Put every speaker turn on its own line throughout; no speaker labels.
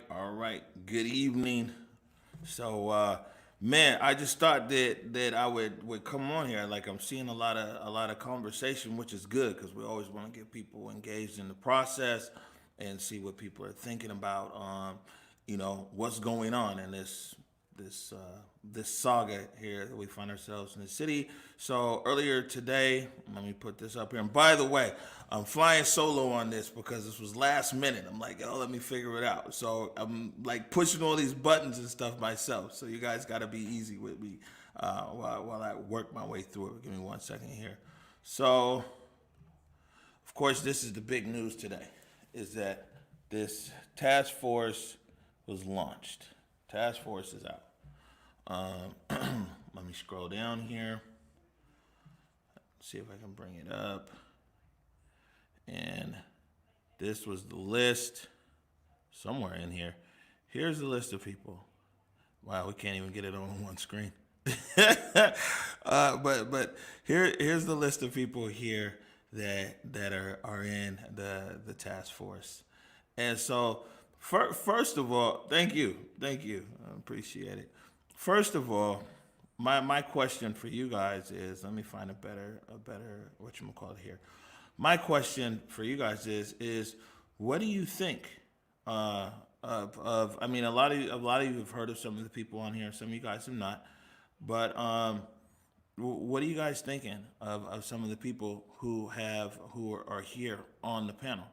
All right. Good evening. Man, I just thought that I would come on here. Like I'm seeing a lot of conversation, which is good because we always want to get people engaged in the process and see what people are thinking about. What's going on in this saga here that we find ourselves in the city. So earlier today, let me put this up here. And by the way, I'm flying solo on this because this was last minute. I'm like, oh, let me figure it out. So I'm like pushing all these buttons and stuff myself. So you guys got to be easy with me while I work my way through it. Give me 1 second here. So, of course, this is the big news today: is that this task force was launched. Task force is out. Let me scroll down here. See if I can bring it up. And this was the list somewhere in here. Here's the list of people. Wow, we can't even get it on one screen. But here's the list of people here that are in the task force. And so, first of all, thank you, I appreciate it. First of all, my question for you guys is, let me find a better whatchamacallit here. My question for you guys is what do you think of I mean a lot of you have heard of some of the people on here, some of you guys have not, but what are you guys thinking of some of the people who are here on the panel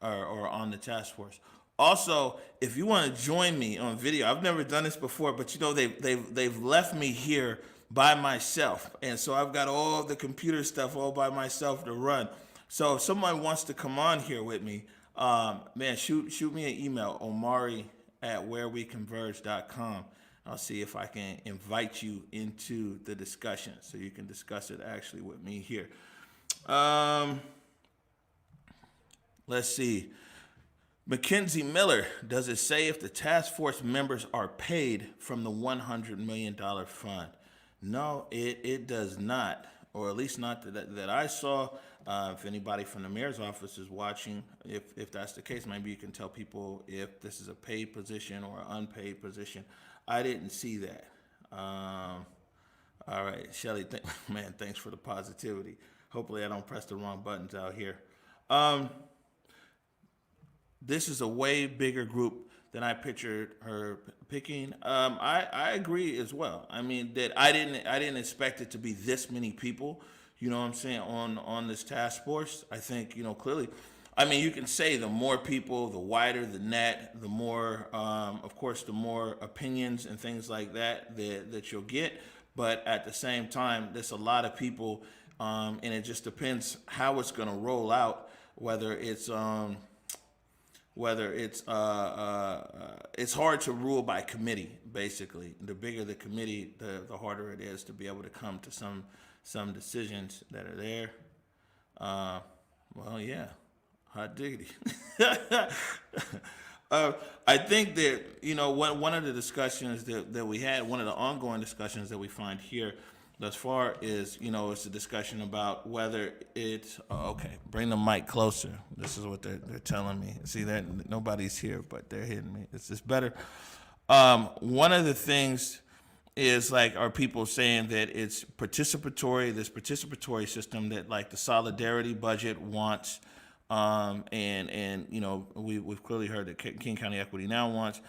or on the task force? Also, if you want to join me on video, I've never done this before, but they've left me here by myself, and so I've got all the computer stuff all by myself to run. So if someone wants to come on here with me, man, shoot me an email, Omari at whereweconverge.com. I'll see if I can invite you into the discussion so you can discuss it actually with me here. Let's see. Mackenzie Miller, does it say if the task force members are paid from the $100 million fund? No, it does not, or at least not that I saw. If anybody from the mayor's office is watching, if that's the case, maybe you can tell people if this is a paid position or an unpaid position. I didn't see that. All right, Shelly, man, thanks for the positivity. Hopefully I don't press the wrong buttons out here. This is a way bigger group than I pictured her picking. I agree as well. I mean that I didn't expect it to be this many people. You know what I'm saying on this task force. I think clearly. I mean, you can say the more people, the wider the net, the more, of course, the more opinions and things like that you'll get. But at the same time, there's a lot of people, and it just depends how it's going to roll out. It's hard to rule by committee. Basically, the bigger the committee, the harder it is to be able to come to some decisions that are there. Well, yeah, hot diggity. I think that one of the discussions that we had, one of the ongoing discussions that we find here, as far as, it's a discussion about whether it's okay. Bring the mic closer. This is what they're telling me. See that nobody's here, but they're hitting me. Is this better? One of the things is like, are people saying that it's participatory? This participatory system that like the solidarity budget wants, and we've clearly heard that King County Equity Now wants.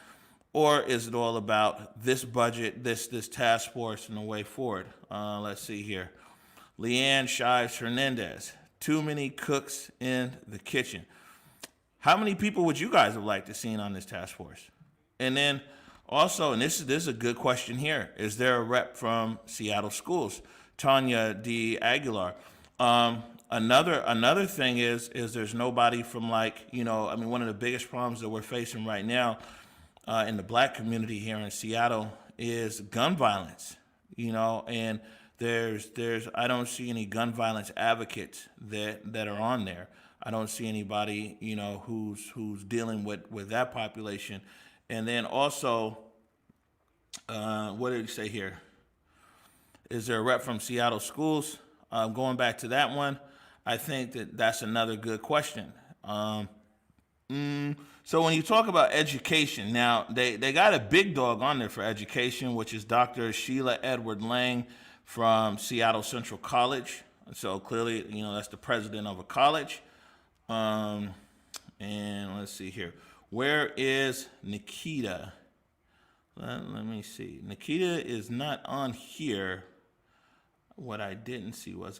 Or is it all about this budget, this task force, and the way forward? Let's see here. Leanne Shives Hernandez. Too many cooks in the kitchen. How many people would you guys have liked to seen on this task force? And then also, and this is a good question here, is there a rep from Seattle Schools? Tanya D. Aguilar. Another thing is there's nobody from one of the biggest problems that we're facing right now in the black community here in Seattle is gun violence, and there's I don't see any gun violence advocates that are on there. I don't see anybody, who's dealing with that population. And then also, what did he say here? Is there a rep from Seattle Schools? Going back to that one, I think that's another good question. So when you talk about education, now they got a big dog on there for education, which is Dr. Sheila Edward Lang from Seattle Central College. So clearly, that's the president of a college. And let's see here. Where is Nikita? Let me see. Nikita is not on here. What I didn't see was,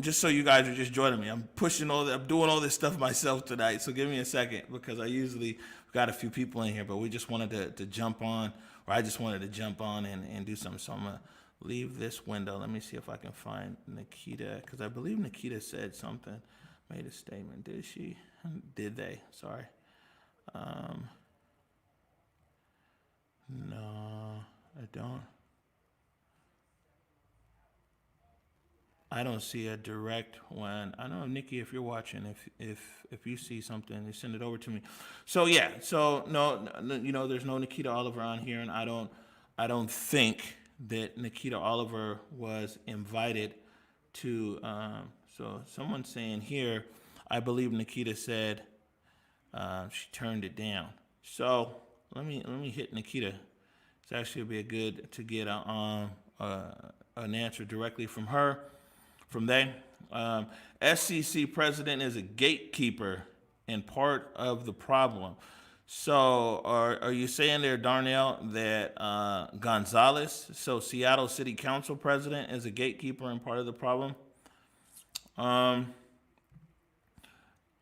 just so you guys are just joining me, I'm doing all this stuff myself tonight. So give me a second, because I usually got a few people in here, but we just wanted to jump on, or I just wanted to jump on and do something. So I'm gonna leave this window. Let me see if I can find Nikita, because I believe Nikita said something, made a statement. Did she? Did they? Sorry. No, I don't. I don't see a direct one. I don't know, Nikki, if you're watching, if you see something, you send it over to me. So yeah, no, there's no Nikita Oliver on here, and I don't think that Nikita Oliver was invited to. So someone's saying here, I believe Nikita said she turned it down. So let me hit Nikita. It's actually be a good to get an answer directly from her. From they, SCC president is a gatekeeper and part of the problem. So are you saying there, Darnell, that Gonzalez, so Seattle City Council president, is a gatekeeper and part of the problem?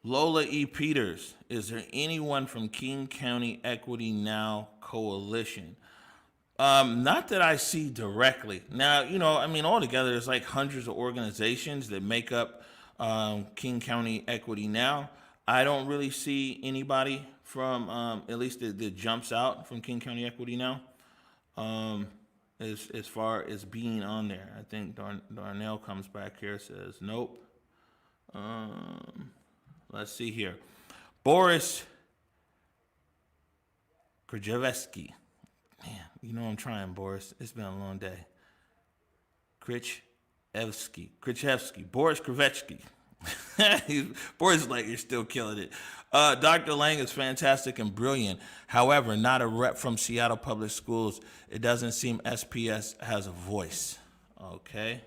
Lola E. Peters, is there anyone from King County Equity Now Coalition? Not that I see directly. Now, altogether, there's like hundreds of organizations that make up King County Equity Now. I don't really see anybody from, at least that jumps out from King County Equity Now, as far as being on there. I think Darnell comes back here, says, nope. Let's see here. Boris Krajewski. Man, I'm trying, Boris. It's been a long day. Krichevsky, Boris Krivetsky. Boris is like, you're still killing it. Dr. Lang is fantastic and brilliant. However, not a rep from Seattle Public Schools. It doesn't seem SPS has a voice. Okay.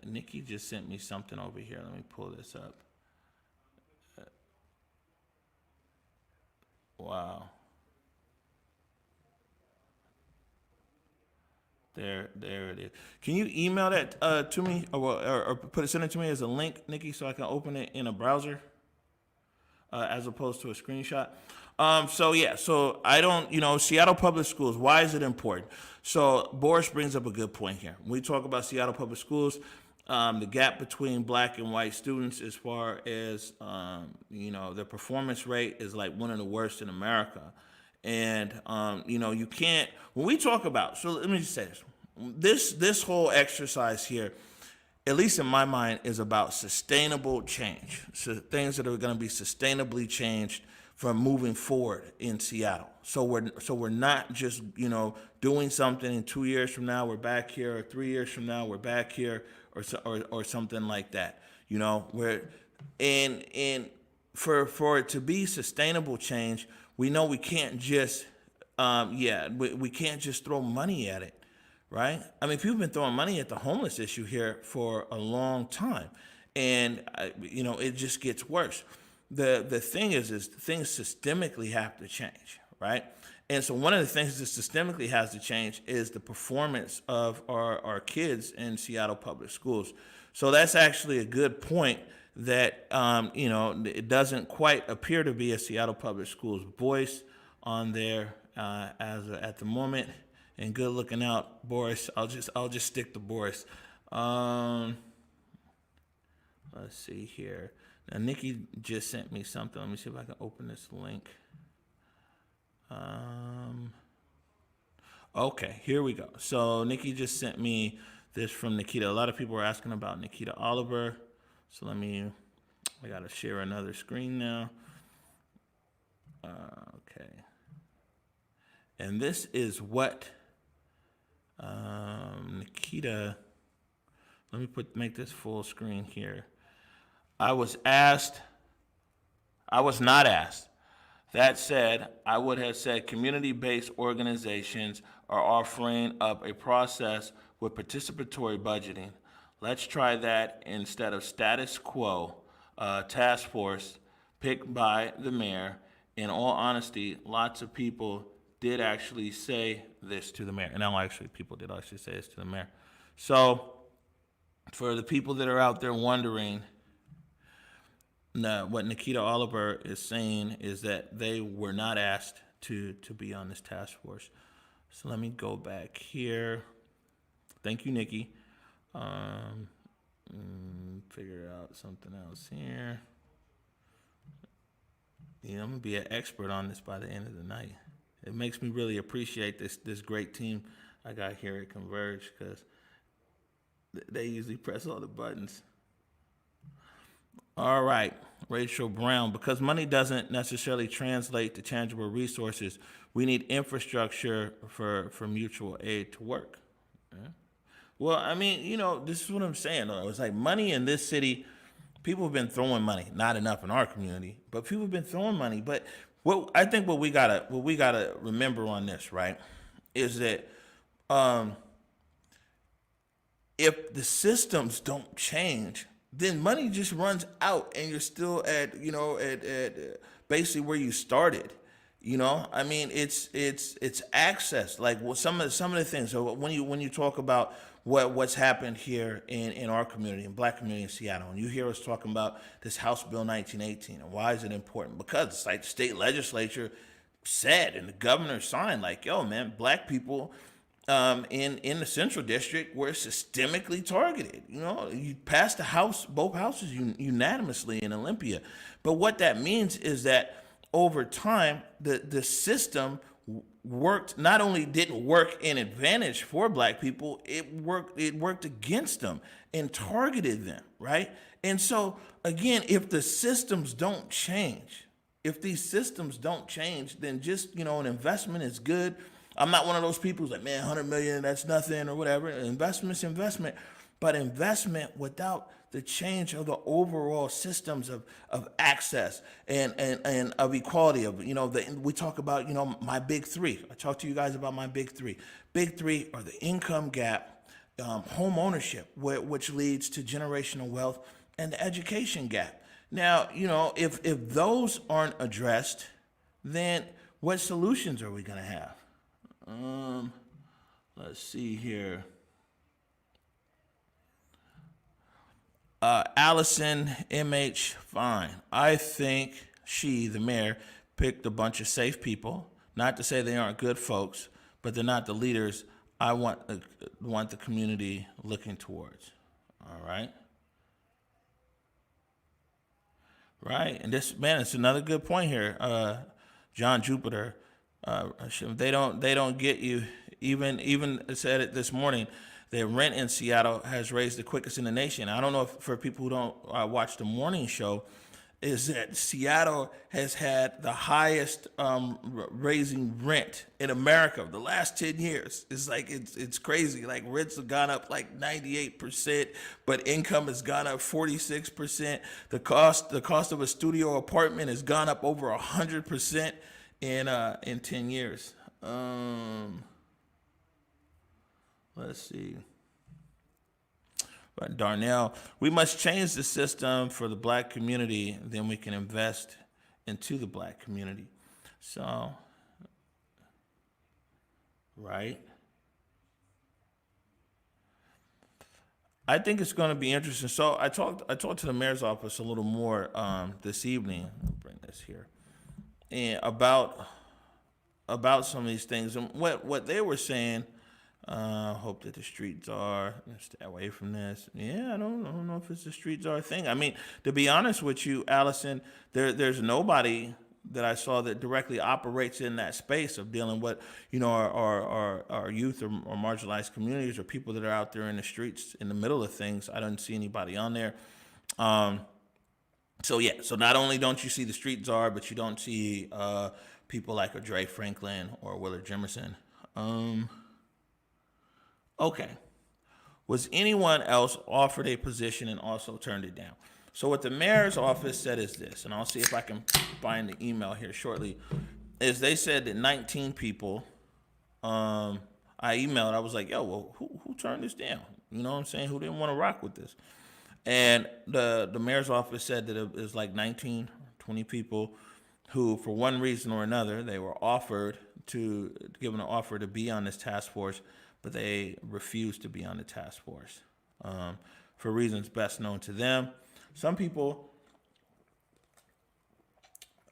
Nikki just sent me something over here. Let me pull this up. Wow. There it is. Can you email that to me, or send it to me as a link, Nikki, so I can open it in a browser, as opposed to a screenshot? So I don't, Seattle Public Schools, why is it important? So Boris brings up a good point here. When we talk about Seattle Public Schools, the gap between black and white students as far as, their performance rate is like one of the worst in America. And, you can't, when we talk about, so let me just say this whole exercise here, at least in my mind, is about sustainable change. So things that are going to be sustainably changed from moving forward in Seattle. So we're not just doing something in 2 years from now we're back here, or 3 years from now we're back here, or something like that. We're and for it to be sustainable change, we know we can't just we can't just throw money at it, right? I mean, people have been throwing money at the homeless issue here for a long time, and it just gets worse. The thing is things systemically have to change, right? And so one of the things that systemically has to change is the performance of our kids in Seattle public schools. So that's actually a good point that it doesn't quite appear to be a Seattle public schools voice on there at the moment. And good looking out, Boris. I'll just stick to Boris. Let's see here. Now, Nikki just sent me something. Let me see if I can open this link. Okay, here we go. So Nikki just sent me this from Nikita. A lot of people are asking about Nikita Oliver. So I got to share another screen now. Okay. And this is what Nikita, let me make this full screen here. I was not asked. That said, I would have said community-based organizations are offering up a process with participatory budgeting. Let's try that instead of status quo task force picked by the mayor. In all honesty, lots of people did actually say this to the mayor. And now actually people did actually say this to the mayor. So for the people that are out there wondering, what Nikita Oliver is saying is that they were not asked to be on this task force. So let me go back here. Thank you, Nikki. Figure out something else here. I'm gonna be an expert on this by the end of the night. It makes me really appreciate this great team I got here at Converge, because they usually press all the buttons. All right, Rachel Brown. Because money doesn't necessarily translate to tangible resources, we need infrastructure for mutual aid to work. Yeah. Well, I mean, this is what I'm saying. It's like money in this city, people have been throwing money. Not enough in our community, but people have been throwing money. But what we gotta remember on this, right, is that if the systems don't change, then money just runs out, and you're still at basically where you started. I mean, it's access. Like some of the things. So when you talk about what's happened here in our community, in Black community in Seattle, and you hear us talking about this House Bill 1918, and why is it important? Because it's like the state legislature said, and the governor signed, like, yo, man, Black people in the Central District were systemically targeted. You passed the House, both houses unanimously in Olympia. But what that means is that over time, the system worked, not only didn't work in advantage for Black people, it worked against them and targeted them, right? And so again, if the systems don't change, then just, an investment is good. I'm not one of those people who's like, man, 100 million, that's nothing, or whatever. Investment's investment. But investment without the change of the overall systems of access and of equality, we talk about, my big three. I talk to you guys about my big three. Big three are the income gap, home ownership, which leads to generational wealth, and the education gap. Now, if those aren't addressed, then what solutions are we going to have? Let's see here. Allison MH, fine. I think the mayor, picked a bunch of safe people. Not to say they aren't good folks, but they're not the leaders I want the community looking towards. All right. Right, and it's another good point here, John Jupiter. They don't get you. Even said it this morning. The rent in Seattle has raised the quickest in the nation. I don't know if for people who don't watch the morning show, is that Seattle has had the highest raising rent in America the last 10 years. It's like it's crazy. Like rents have gone up like 98%, but income has gone up 46%. The cost of a studio apartment has gone up over 100% in 10 years. Let's see. But Darnell, we must change the system for the black community, then we can invest into the black community. So, right? I think it's going to be interesting. So I talked to the mayor's office a little more this evening. I'll bring this here, and about some of these things and what they were saying. Hope that the streets are stay away from this. Yeah, I don't know if it's the streets are a thing. I mean, to be honest with you, Allison, there's nobody that I saw that directly operates in that space of dealing with our youth or marginalized communities or people that are out there in the streets in the middle of things. I don't see anybody on there. So yeah, so not only don't you see the street czar, but you don't see people like a Dre Franklin or Willard Jimerson. Okay. Was anyone else offered a position and also turned it down? So what the mayor's office said is this, and I'll see if I can find the email here shortly, is they said that 19 people, I emailed, I was like, yo, well, who turned this down? You know what I'm saying? Who didn't want to rock with this? And the mayor's office said that it was like 19, 20 people who, for one reason or another, they were given an offer to be on this task force, but they refused to be on the task force for reasons best known to them. Some people,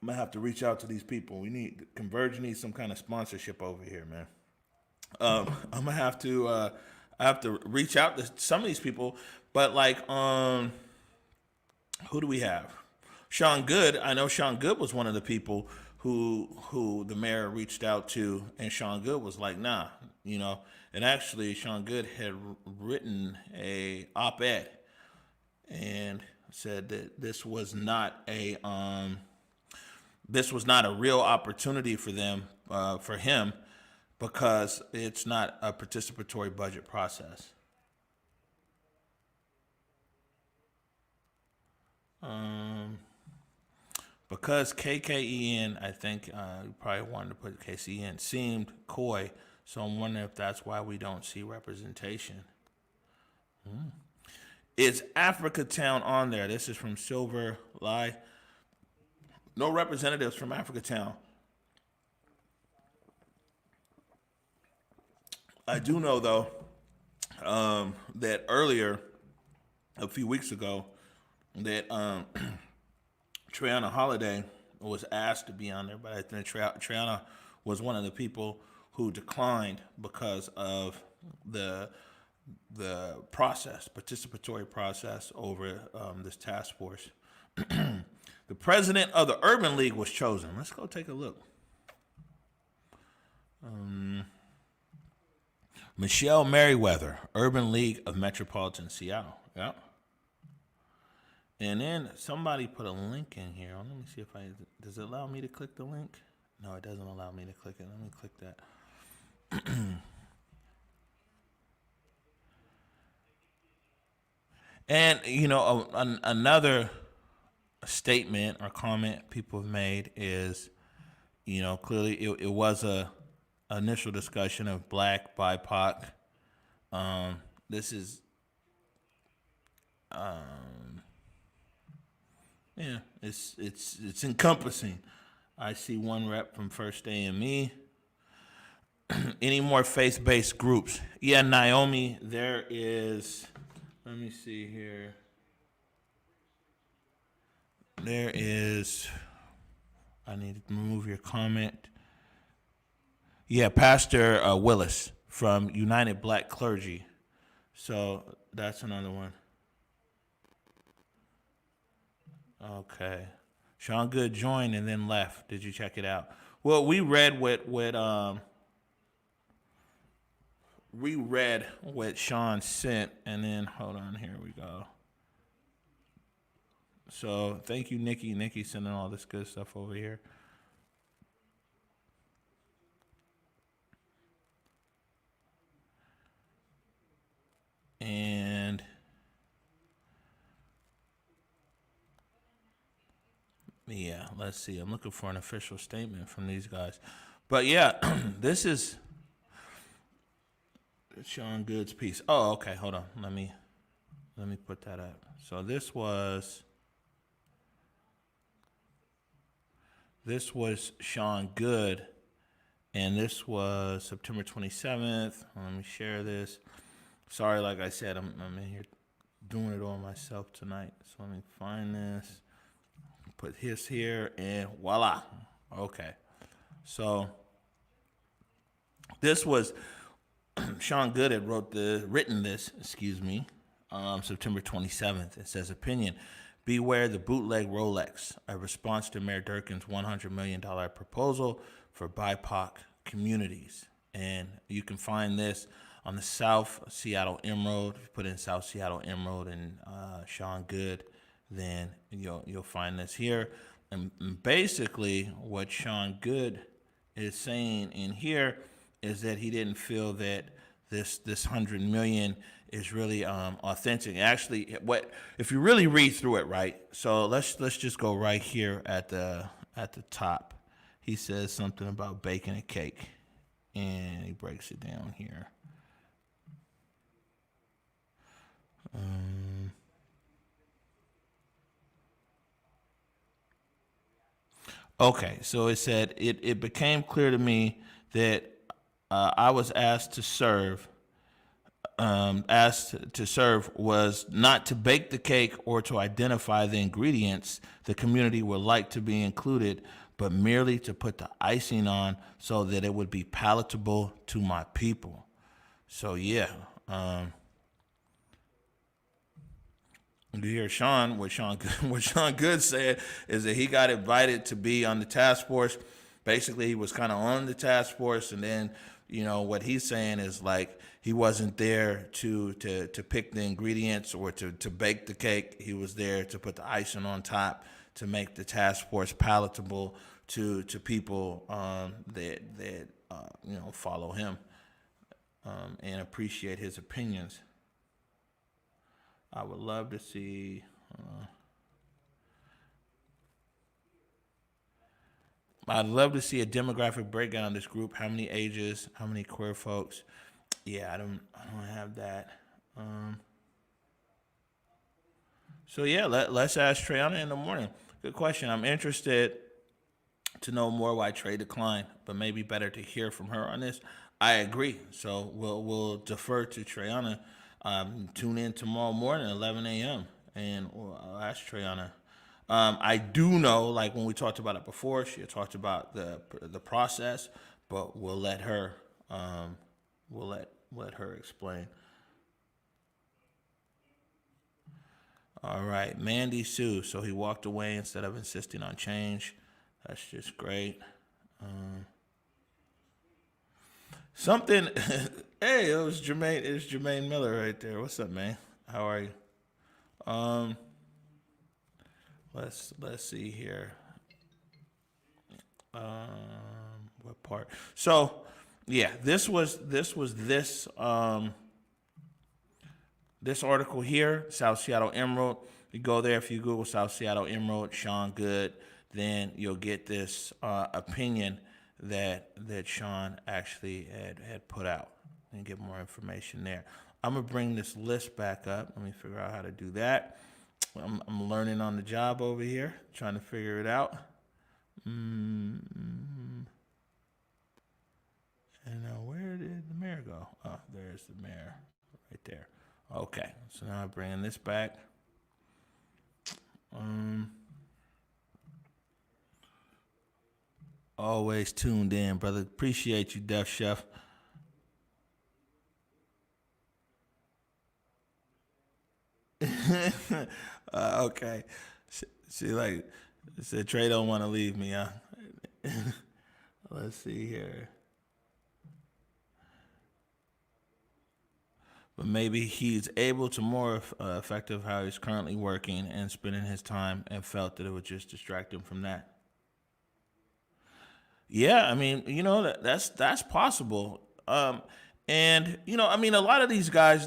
I'm gonna have to reach out to these people. Converge needs some kind of sponsorship over here, man. I'm gonna have to I have to reach out to some of these people, but like who do we have? Sean Good. I know Sean Good was one of the people who the mayor reached out to, and Sean Good was like, nah, And actually, Sean Good had written a op-ed and said that this was not a real opportunity for him, because it's not a participatory budget process. Because KKEN, I think you probably wanted to put KCN, seemed coy, so I'm wondering if that's why we don't see representation. Is Africa Town on there? This is from Silver Lie. No representatives from Africa Town. I do know, though, that earlier, a few weeks ago, that Triana Holiday was asked to be on there, but I think Triana was one of the people who declined because of the participatory process over this task force. The president of the Urban League was chosen. Let's go take a look. Michelle Merriweather, Urban League of Metropolitan Seattle. Yeah. And then somebody put a link in here. Let me see if does it allow me to click the link? No, it doesn't allow me to click it. Let me click that. And, another statement or comment people have made is, clearly it was a initial discussion of Black, BIPOC. This is, it's encompassing. I see one rep from First AME. Any more faith-based groups? Yeah, Naomi, there is, let me see here. There is, I need to remove your comment. Yeah, Pastor Willis from United Black Clergy. So that's another one. Okay. Sean Good joined and then left. Did you check it out? Well, we read what Sean sent, and then hold on, here we go. So thank you, Nikki. Nikki sending all this good stuff over here. And yeah, let's see. I'm looking for an official statement from these guys. But yeah, this is Sean Good's piece. Oh, okay. Hold on. Let me put that up. So this was Sean Good, and this was September 27th. Let me share this. Sorry, like I said, I'm in here doing it all myself tonight. So let me find this. Put his here, and voila. Okay. So this was Sean Good had written this, excuse me, September 27th. It says, opinion, beware the bootleg Rolex, a response to Mayor Durkan's $100 million proposal for BIPOC communities. And you can find this on the South Seattle Emerald. If you put in South Seattle Emerald and Sean Good, then you'll find this here. And basically what Sean Good is saying in here is that he didn't feel that this 100 million is really authentic. Actually, what if you really read through it, right? So let's just go right here at the top. He says something about baking a cake, and he breaks it down here. Okay, so it said it became clear to me that I was asked to serve was not to bake the cake or to identify the ingredients the community would like to be included, but merely to put the icing on so that it would be palatable to my people. So yeah, you hear Sean, what Sean Good said is that he got invited to be on the task force. Basically, he was kind of on the task force, and then what he's saying is like he wasn't there to pick the ingredients or to bake the cake. He was there to put the icing on top to make the task force palatable to people that follow him and appreciate his opinions. I would love to see. I'd love to see a demographic breakdown of this group. How many ages? How many queer folks? Yeah, I don't have that. So yeah, let's ask Treyana in the morning. Good question. I'm interested to know more why Trey declined, but maybe better to hear from her on this. I agree. So we'll defer to Treyana. Tune in tomorrow morning at 11 a.m. and I'll ask Treyana. I do know, like when we talked about it before, she had talked about the process, but we'll let her let her explain. All right, Mandy Sue. So he walked away instead of insisting on change. That's just great. Something. Hey, it was Jermaine. It's Jermaine Miller right there. What's up, man? How are you? Um, let's see here. What part? So, yeah, this article here, South Seattle Emerald. You go there if you Google South Seattle Emerald, Sean Good, then you'll get this opinion that Sean actually had put out and get more information there. I'm gonna bring this list back up. Let me figure out how to do that. I'm learning on the job over here, trying to figure it out. And where did the mayor go? Oh, there's the mayor right there. Okay, so now I'm bringing this back. Always tuned in, brother. Appreciate you, Def Chef. Okay. She like said Trey don't want to leave me, huh? Let's see here. but maybe he's able to more effective how he's currently working and spending his time, and felt that it would just distract him from that. Yeah, I mean, that's possible. And I mean, a lot of these guys,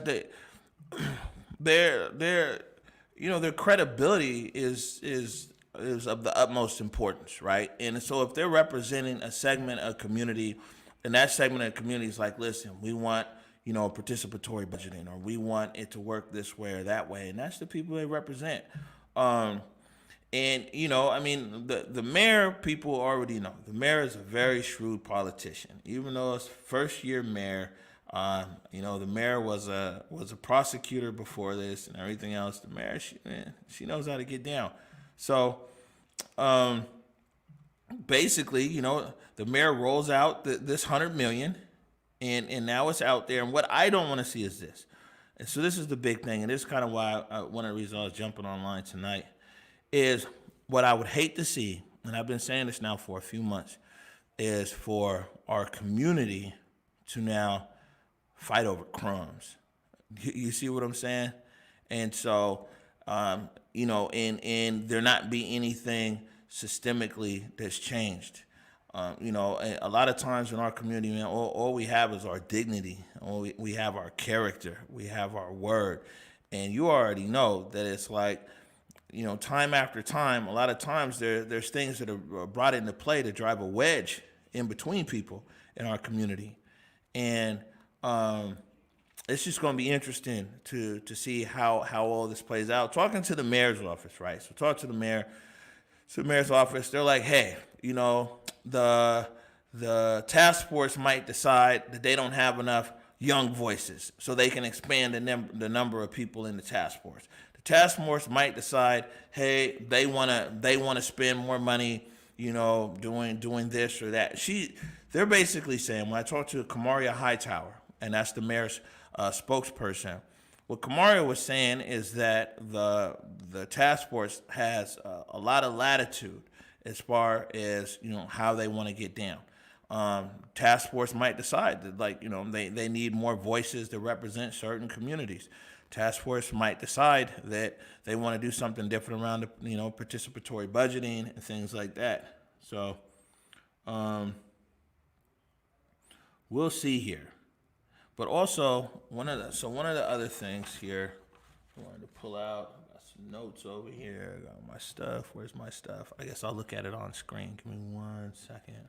their their credibility is of the utmost importance, right? And so if they're representing a segment of community, and that segment of community is like, listen, we want participatory budgeting, or we want it to work this way or that way, and that's the people they represent. Um, and I mean, the mayor, people already know. The mayor is a very shrewd politician. Even though it's first year mayor, the mayor was a prosecutor before this and everything else. The mayor, she knows how to get down. So, um, basically, the mayor rolls out this 100 million, and now it's out there. And what I don't want to see is this. And so this is the big thing, and this is kind of why one of the reasons I was jumping online tonight is what I would hate to see, and I've been saying this now for a few months, is for our community to now fight over crumbs. You see what I'm saying? And so, and there not be anything systemically that's changed. A lot of times in our community, man, all we have is our dignity. We have our character. We have our word. And you already know that it's like, time after time, a lot of times there's things that are brought into play to drive a wedge in between people in our community. And it's just going to be interesting to see how all this plays out. Talking to the mayor's office, right? So talk to the mayor. So the mayor's office, they're like, hey, the task force might decide that they don't have enough young voices, so they can expand the number of people in the task force. The task force might decide, hey, they wanna spend more money, doing this or that. They're basically saying, when I talked to Kamaria Hightower, and that's the mayor's spokesperson, what Kamaria was saying is that the task force has a lot of latitude as far as how they want to get down. Task force might decide that they need more voices to represent certain communities. Task force might decide that they want to do something different around the participatory budgeting and things like that. So we'll see here. But also one of the other things here I wanted to pull out. I got some notes over here. I got my stuff. Where's my stuff? I guess I'll look at it on screen. Give me 1 second.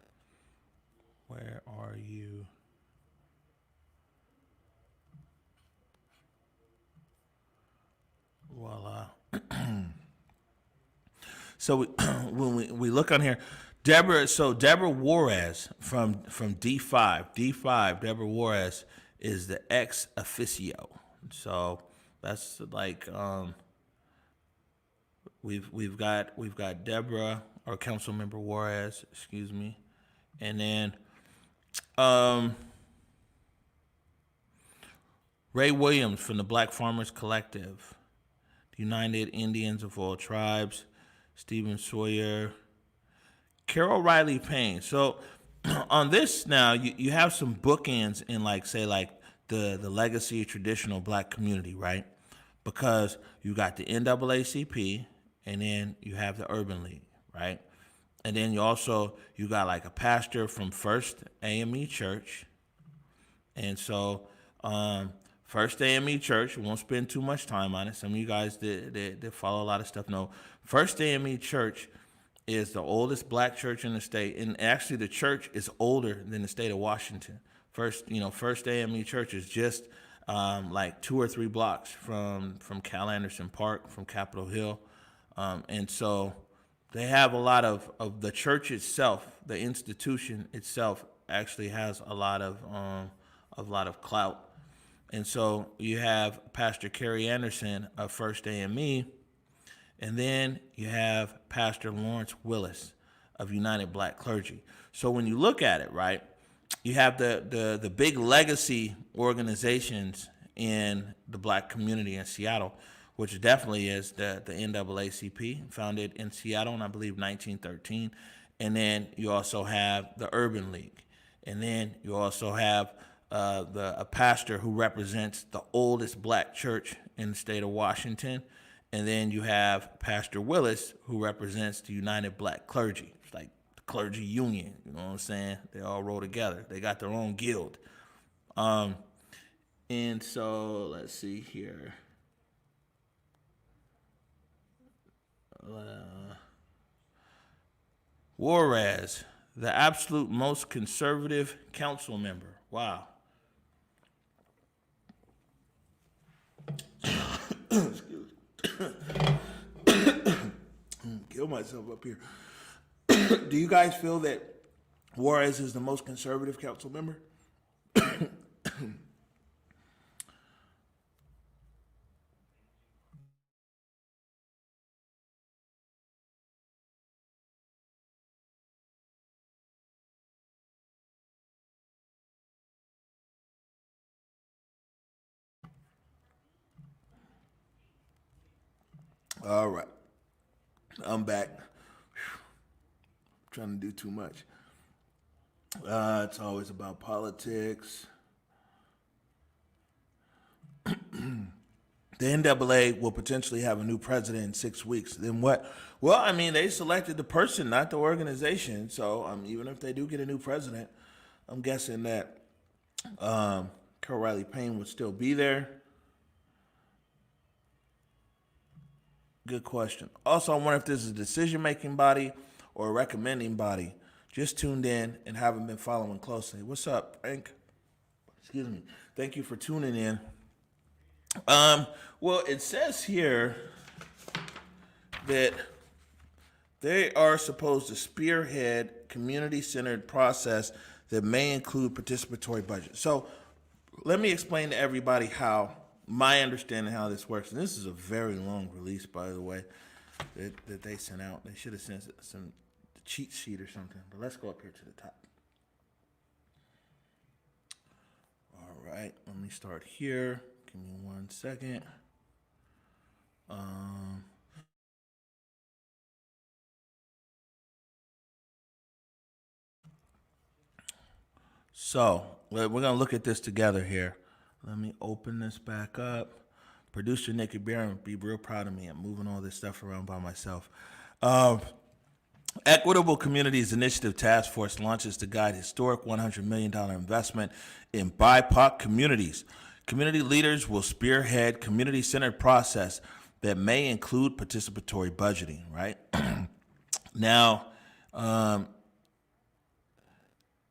Where are you? Voila. So when we look on here, Deborah Juarez from D5, Deborah Juarez is the ex officio. So that's like we've got Deborah, or Councilmember Juarez, excuse me, and then Ray Williams from the Black Farmers Collective, the United Indians of All Tribes, Stephen Sawyer, Carol Riley Payne. So on this now, you have some bookends in the legacy of traditional black community, right? Because you got the NAACP, and then you have the Urban League, right? And then you got like a pastor from First AME Church. And so First AME Church, we won't spend too much time on it. Some of you guys that follow a lot of stuff know First AME Church is the oldest black church in the state. And actually the church is older than the state of Washington. First AME Church is just like 2 or 3 blocks from Cal Anderson Park, from Capitol Hill. And so they have a lot of the church itself, the institution itself actually has a lot of clout. And so you have Pastor Kerry Anderson of First AME, and then you have Pastor Lawrence Willis of United Black Clergy. So when you look at it, right, you have the big legacy organizations in the black community in Seattle, which definitely is the NAACP, founded in Seattle in, I believe, 1913. And then you also have the Urban League. And then you also have a pastor who represents the oldest black church in the state of Washington. And then you have Pastor Willis, who represents the United Black Clergy. It's like the clergy union, you know what I'm saying? They all roll together. They got their own guild. And so let's see here. Juarez, the absolute most conservative council member. Wow. Kill myself up here. Do you guys feel that Juarez is the most conservative council member? All right. I'm back. Trying to do too much. It's always about politics. The NAA will potentially have a new president in 6 weeks. Then what? Well, I mean, they selected the person, not the organization. So even if they do get a new president, I'm guessing that Carol Riley Payne would still be there. Good question. Also, I wonder if this is a decision-making body or a recommending body. Just tuned in and haven't been following closely. What's up, Frank? Excuse me. Thank you for tuning in. Well, it says here that they are supposed to spearhead community-centered process that may include participatory budget. So let me explain to everybody how my understanding how this works. And this is a very long release, by the way, that they sent out. They should have sent some cheat sheet or something. But let's go up here to the top. All right, let me start here. Give me 1 second. So we're going to look at this together here. Let me open this back up. Producer Nikki Barron would be real proud of me. I'm moving all this stuff around by myself. Equitable Communities Initiative Task Force launches to guide historic $100 million investment in BIPOC communities. Community leaders will spearhead community-centered process that may include participatory budgeting, right? Now,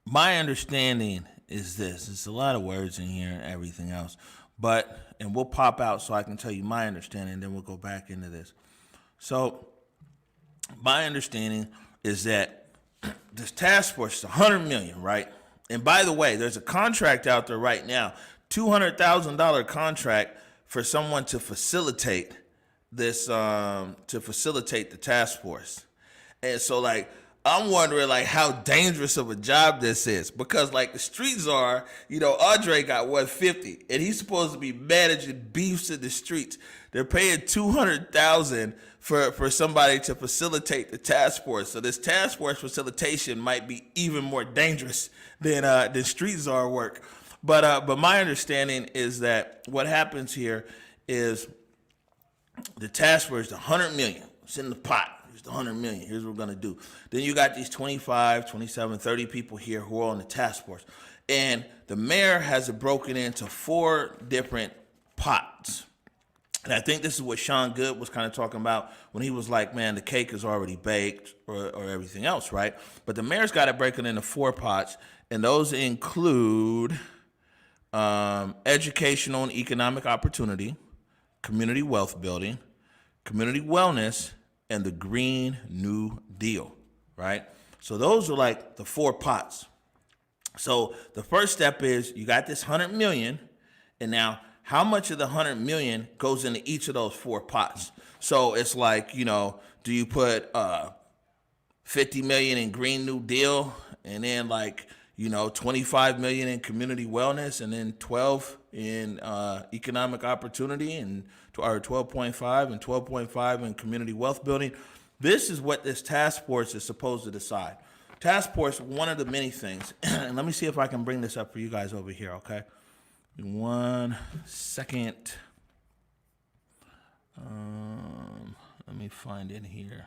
my understanding is this. It's a lot of words in here and everything else. And we'll pop out so I can tell you my understanding, then we'll go back into this. So my understanding is that this task force is $100 million, right? And by the way, there's a contract out there right now, $200,000 contract for someone to facilitate this, to facilitate the task force. And so like, I'm wondering like how dangerous of a job this is because like the street czar, Andre got 150 and he's supposed to be managing beefs in the streets. They're paying $200,000 for somebody to facilitate the task force. So this task force facilitation might be even more dangerous than street czar work. But my understanding is that what happens here is the task force is $100 million. It's in the pot. Here's the $100 million. Here's what we're going to do. Then you got these 25, 27, 30 people here who are on the task force. And the mayor has it broken into 4 different pots. And I think this is what Sean Good was kind of talking about when he was like, man, the cake is already baked or everything else, right? But the mayor's got it broken into 4 pots. And those include educational and economic opportunity, community wealth building, community wellness, and the Green New Deal, right? So those are like the 4 pots. So the first step is you got this $100 million, and now how much of the $100 million goes into each of those 4 pots? So it's like, do you put $50 million in Green New Deal, and then like, $25 million in community wellness, and then 12 in economic opportunity, and or 12.5 and 12.5 in community wealth building? This is what this task force is supposed to decide. Task force, one of the many things, and let me see if I can bring this up for you guys over here, okay? In 1 second. Let me find it here.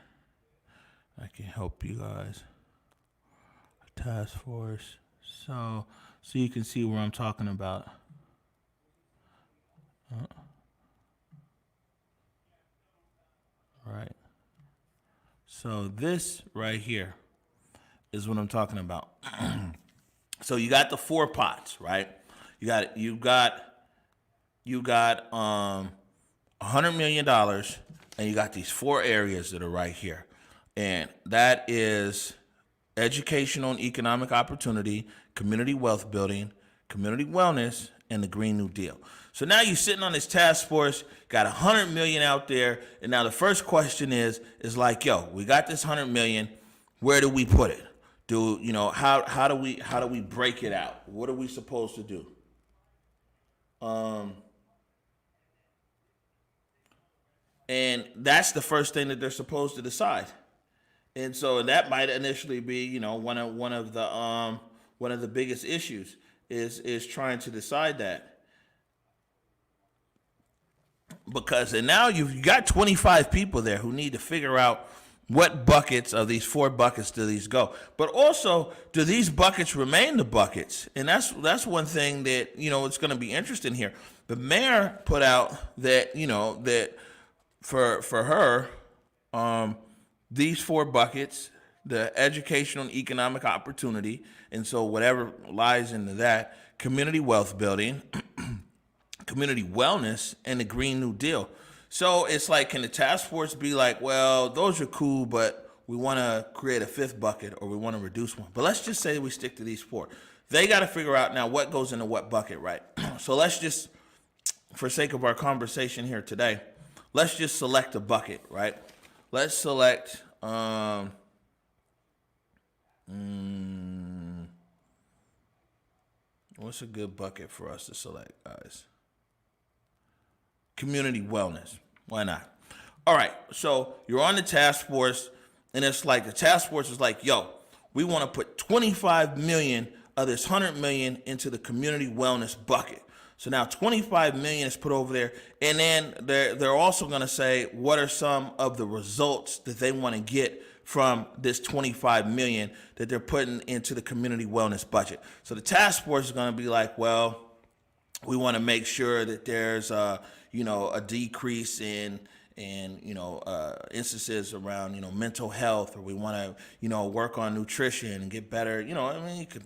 I can help you guys. Task force. So you can see where I'm talking about. Right. So this right here is what I'm talking about. So you got the 4 pots, right? You got $100 million, and you got these 4 areas that are right here, and that is educational and economic opportunity, community wealth building, community wellness, and the Green New Deal. So now you're sitting on this task force, got $100 million out there, and now the first question is like, yo, we got this $100 million, where do we put it? How do we break it out? What are we supposed to do? And that's the first thing that they're supposed to decide. And so that might initially be, one of the biggest issues is trying to decide that. Because and now you've got 25 people there who need to figure out what buckets of these 4 buckets do these go. But also, do these buckets remain the buckets? And that's one thing that, it's going to be interesting here. The mayor put out that, that for her, these 4 buckets, the educational and economic opportunity, and so whatever lies into that, community wealth building, community wellness, and the Green New Deal. So it's like, can the task force be like, well, those are cool, but we want to create a 5th bucket, or we want to reduce one. But let's just say we stick to these 4. They got to figure out now what goes into what bucket, right? So let's just, for sake of our conversation here today, let's just select a bucket, right? Let's select, what's a good bucket for us to select, guys? Community wellness. Why not? All right, so you're on the task force, and it's like the task force is like, yo, we want to put 25 million of this 100 million into the community wellness bucket. So now 25 million is put over there, and then they're also going to say what are some of the results that they want to get from this 25 million that they're putting into the community wellness budget. So the task force is going to be like, well, we want to make sure that there's a decrease in instances around mental health, or we want to work on nutrition and get better. You could,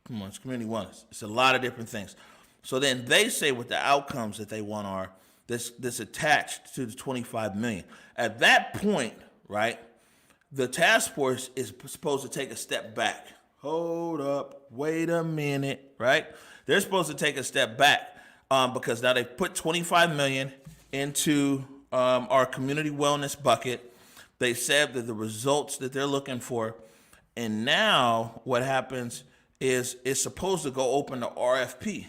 come on, it's community wellness. It's a lot of different things. So then they say what the outcomes that they want are this attached to the 25 million. At that point, right, the task force is supposed to take a step back. Hold up, wait a minute, right? They're supposed to take a step back because now they've put 25 million into our community wellness bucket. They said that the results that they're looking for, and now what happens is it's supposed to go open to RFP.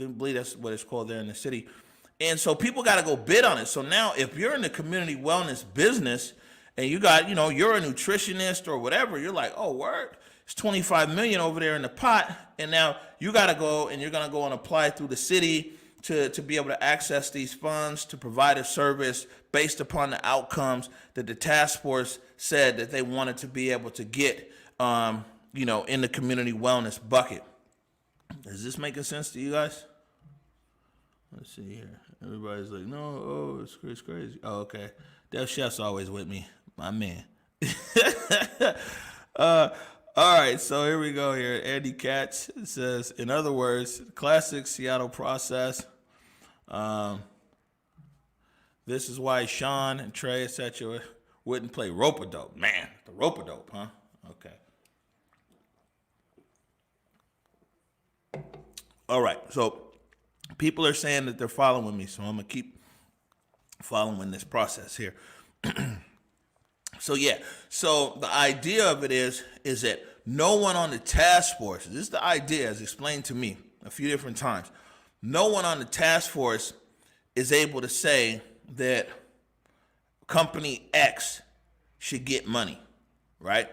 I believe that's what it's called there in the city. And so people got to go bid on it. So now if you're in the community wellness business and you got, you're a nutritionist or whatever, you're like, oh, word, it's 25 million over there in the pot. And now you got to go and you're going to go and apply through the city to be able to access these funds to provide a service based upon the outcomes that the task force said that they wanted to be able to get, in the community wellness bucket. Is this making sense to you guys? Let's see here. Everybody's like, no, it's crazy. Oh, okay. Dev Chef's always with me. My man. All right, so here we go here. Andy Katz says, in other words, classic Seattle process. This is why Sean and Trey, etc., wouldn't play rope-a-dope. Man, the rope-a-dope, huh? Okay. All right, so people are saying that they're following me, so I'm going to keep following this process here. So the idea of it is that no one on the task force, this is the idea as explained to me a few different times, no one on the task force is able to say that company X should get money, right?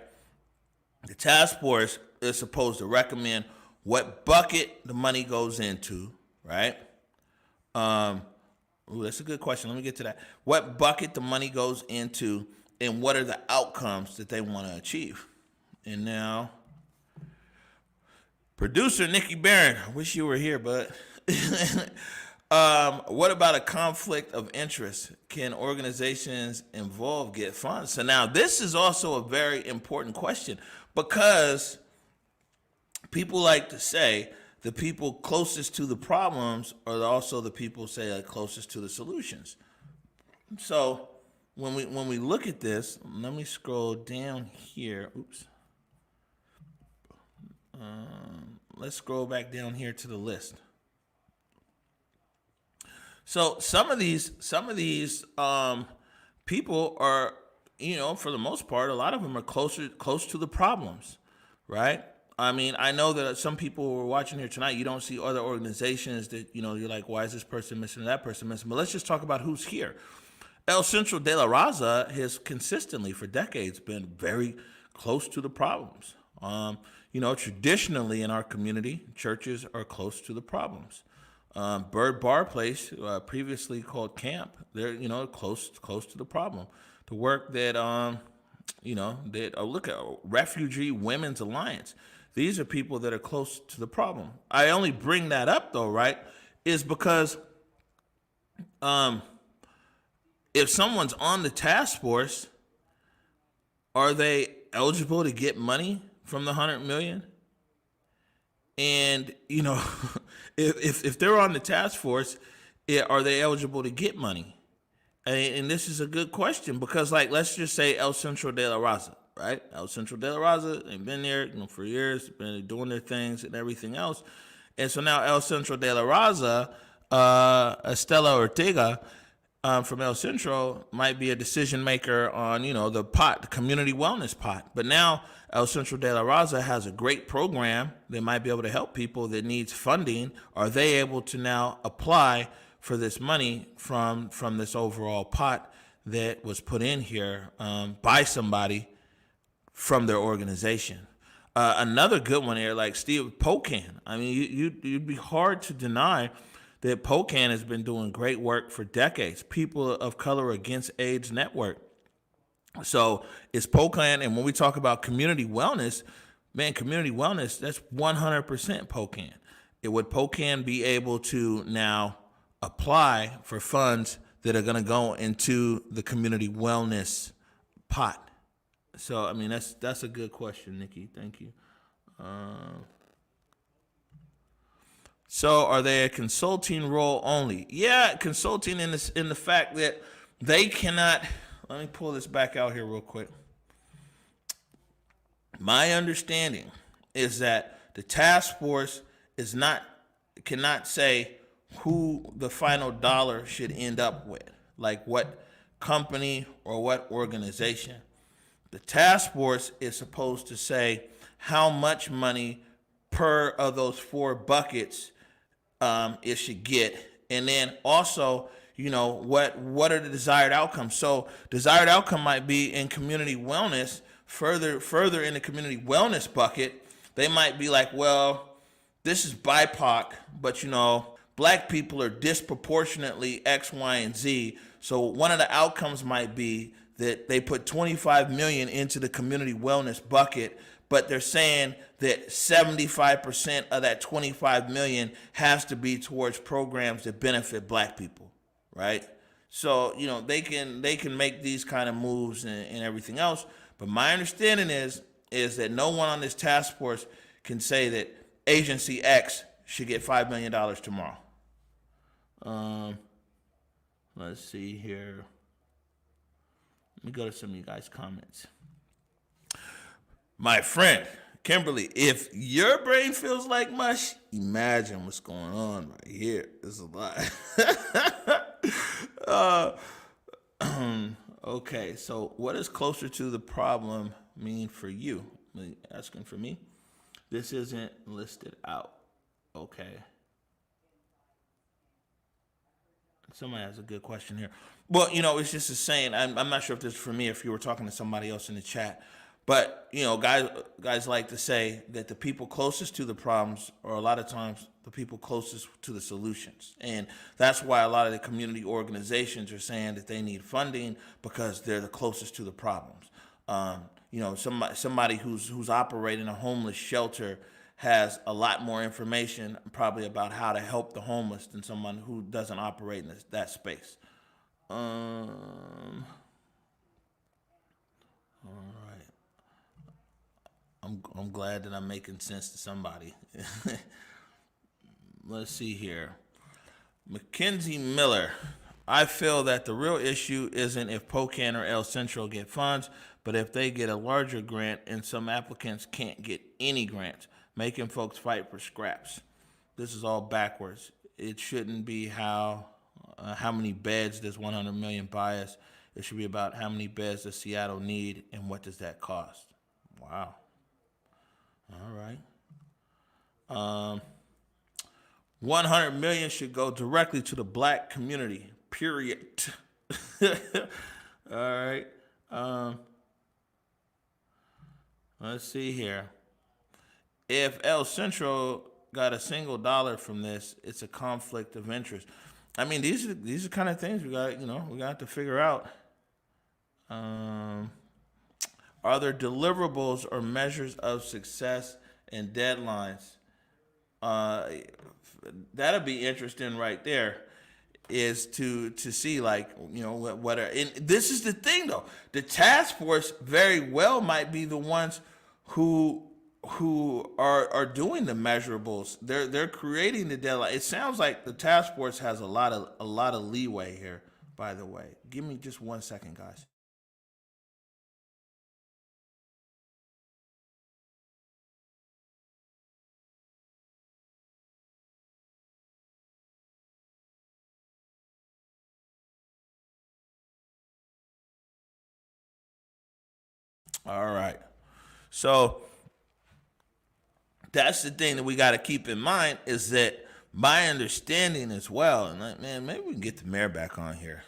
The task force is supposed to recommend what bucket the money goes into, right? Um, Ooh, that's a good question. Let me get to that. What bucket the money goes into, and what are the outcomes that they want to achieve? And now, producer Nikki Barron, I wish you were here, but what about a conflict of interest? Can organizations involved get funds? So now this is also a very important question because people like to say the people closest to the problems are also the people say are closest to the solutions. So when we look at this, let me scroll down here. Oops. Let's scroll back down here to the list. So some of these people are, for the most part, a lot of them are close to the problems, right? I mean, I know that some people who are watching here tonight, you don't see other organizations that, you're like, why is this person missing, that person missing? But let's just talk about who's here. El Centro de la Raza has consistently, for decades, been very close to the problems. Traditionally in our community, churches are close to the problems. Bird Bar Place, previously called Camp, they're close to the problem. The work that look at Refugee Women's Alliance. These are people that are close to the problem. I only bring that up though, right? Is because if someone's on the task force, are they eligible to get money from the 100 million? And if they're on the task force, are they eligible to get money? And this is a good question because, like, let's just say El Centro de la Raza, right? El Centro de la Raza, they've been there for years, been doing their things and everything else. And so now El Centro de la Raza, Estela Ortega from El Centro might be a decision maker on, the pot, the community wellness pot. But now El Centro de la Raza has a great program that might be able to help people that needs funding. Are they able to now apply for this money from this overall pot that was put in here by somebody from their organization? Another good one here, like Steve Pocan. I mean, you'd be hard to deny that Pocan has been doing great work for decades. People of Color Against AIDS Network. So it's Pocan, and when we talk about community wellness, man, community wellness, that's 100% Pocan. Would Pocan be able to now apply for funds that are going to go into the community wellness pot? So, I mean, that's a good question, Nikki. Thank you. So, are they a consulting role only? Yeah, consulting in the fact that they cannot. Let me pull this back out here real quick. My understanding is that the task force cannot say who the final dollar should end up with, like what company or what organization. The task force is supposed to say how much money per of those 4 buckets it should get, and then also, what are the desired outcomes. So desired outcome might be in community wellness. Further in the community wellness bucket, they might be like, well, this is BIPOC, but black people are disproportionately X, Y, and Z. So one of the outcomes might be that they put 25 million into the community wellness bucket, but they're saying that 75% of that 25 million has to be towards programs that benefit black people, right? So, they can make these kind of moves and everything else. But my understanding is that no one on this task force can say that Agency X should get $5 million tomorrow. Let's see here. Let me go to some of you guys' comments. My friend, Kimberly, if your brain feels like mush, imagine what's going on right here. There's a lot. Okay, so what does closer to the problem mean for you? Asking for me. This isn't listed out. Okay. Somebody has a good question here. Well, it's just a saying. I'm not sure if this is for me, if you were talking to somebody else in the chat. But guys like to say that the people closest to the problems are a lot of times the people closest to the solutions, and that's why a lot of the community organizations are saying that they need funding because they're the closest to the problems. Somebody who's operating a homeless shelter has a lot more information probably about how to help the homeless than someone who doesn't operate in that space. All right. I'm glad that I'm making sense to somebody. Let's see here. Mackenzie Miller. I feel that the real issue isn't if Pocan or El Centro get funds, but if they get a larger grant and some applicants can't get any grants, making folks fight for scraps. This is all backwards. It shouldn't be how many beds does 100 million buy us. It should be about how many beds does Seattle need and what does that cost. Wow. All right. 100 million should go directly to the black community. Period. All right. Let's see here. If El Centro got a single dollar from this, it's a conflict of interest. I mean, these are kind of things we got to figure out. Are there deliverables or measures of success and deadlines? That'll be interesting right there. Is to see what are, and this is the thing though. The task force very well might be the ones who are doing the measurables. They're creating the deadline. It sounds like the task force has a lot of leeway here. By the way, give me just 1 second, guys. All right. So that's the thing that we got to keep in mind is that my understanding as well, and man, maybe we can get the mayor back on here,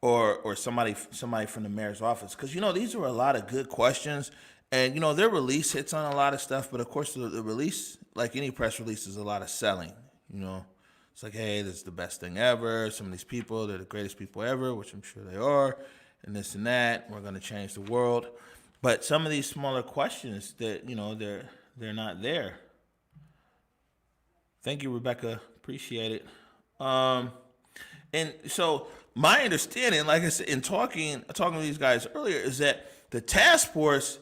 or somebody from the mayor's office, because these are a lot of good questions, and their release hits on a lot of stuff, but of course the release, like any press release, is a lot of selling. It's like, hey, this is the best thing ever. Some of these people, they're the greatest people ever, which I'm sure they are, and this and that. We're going to change the world. But some of these smaller questions that, they're not there. Thank you, Rebecca. Appreciate it. And so my understanding, like I said, in talking to these guys earlier, is that the task force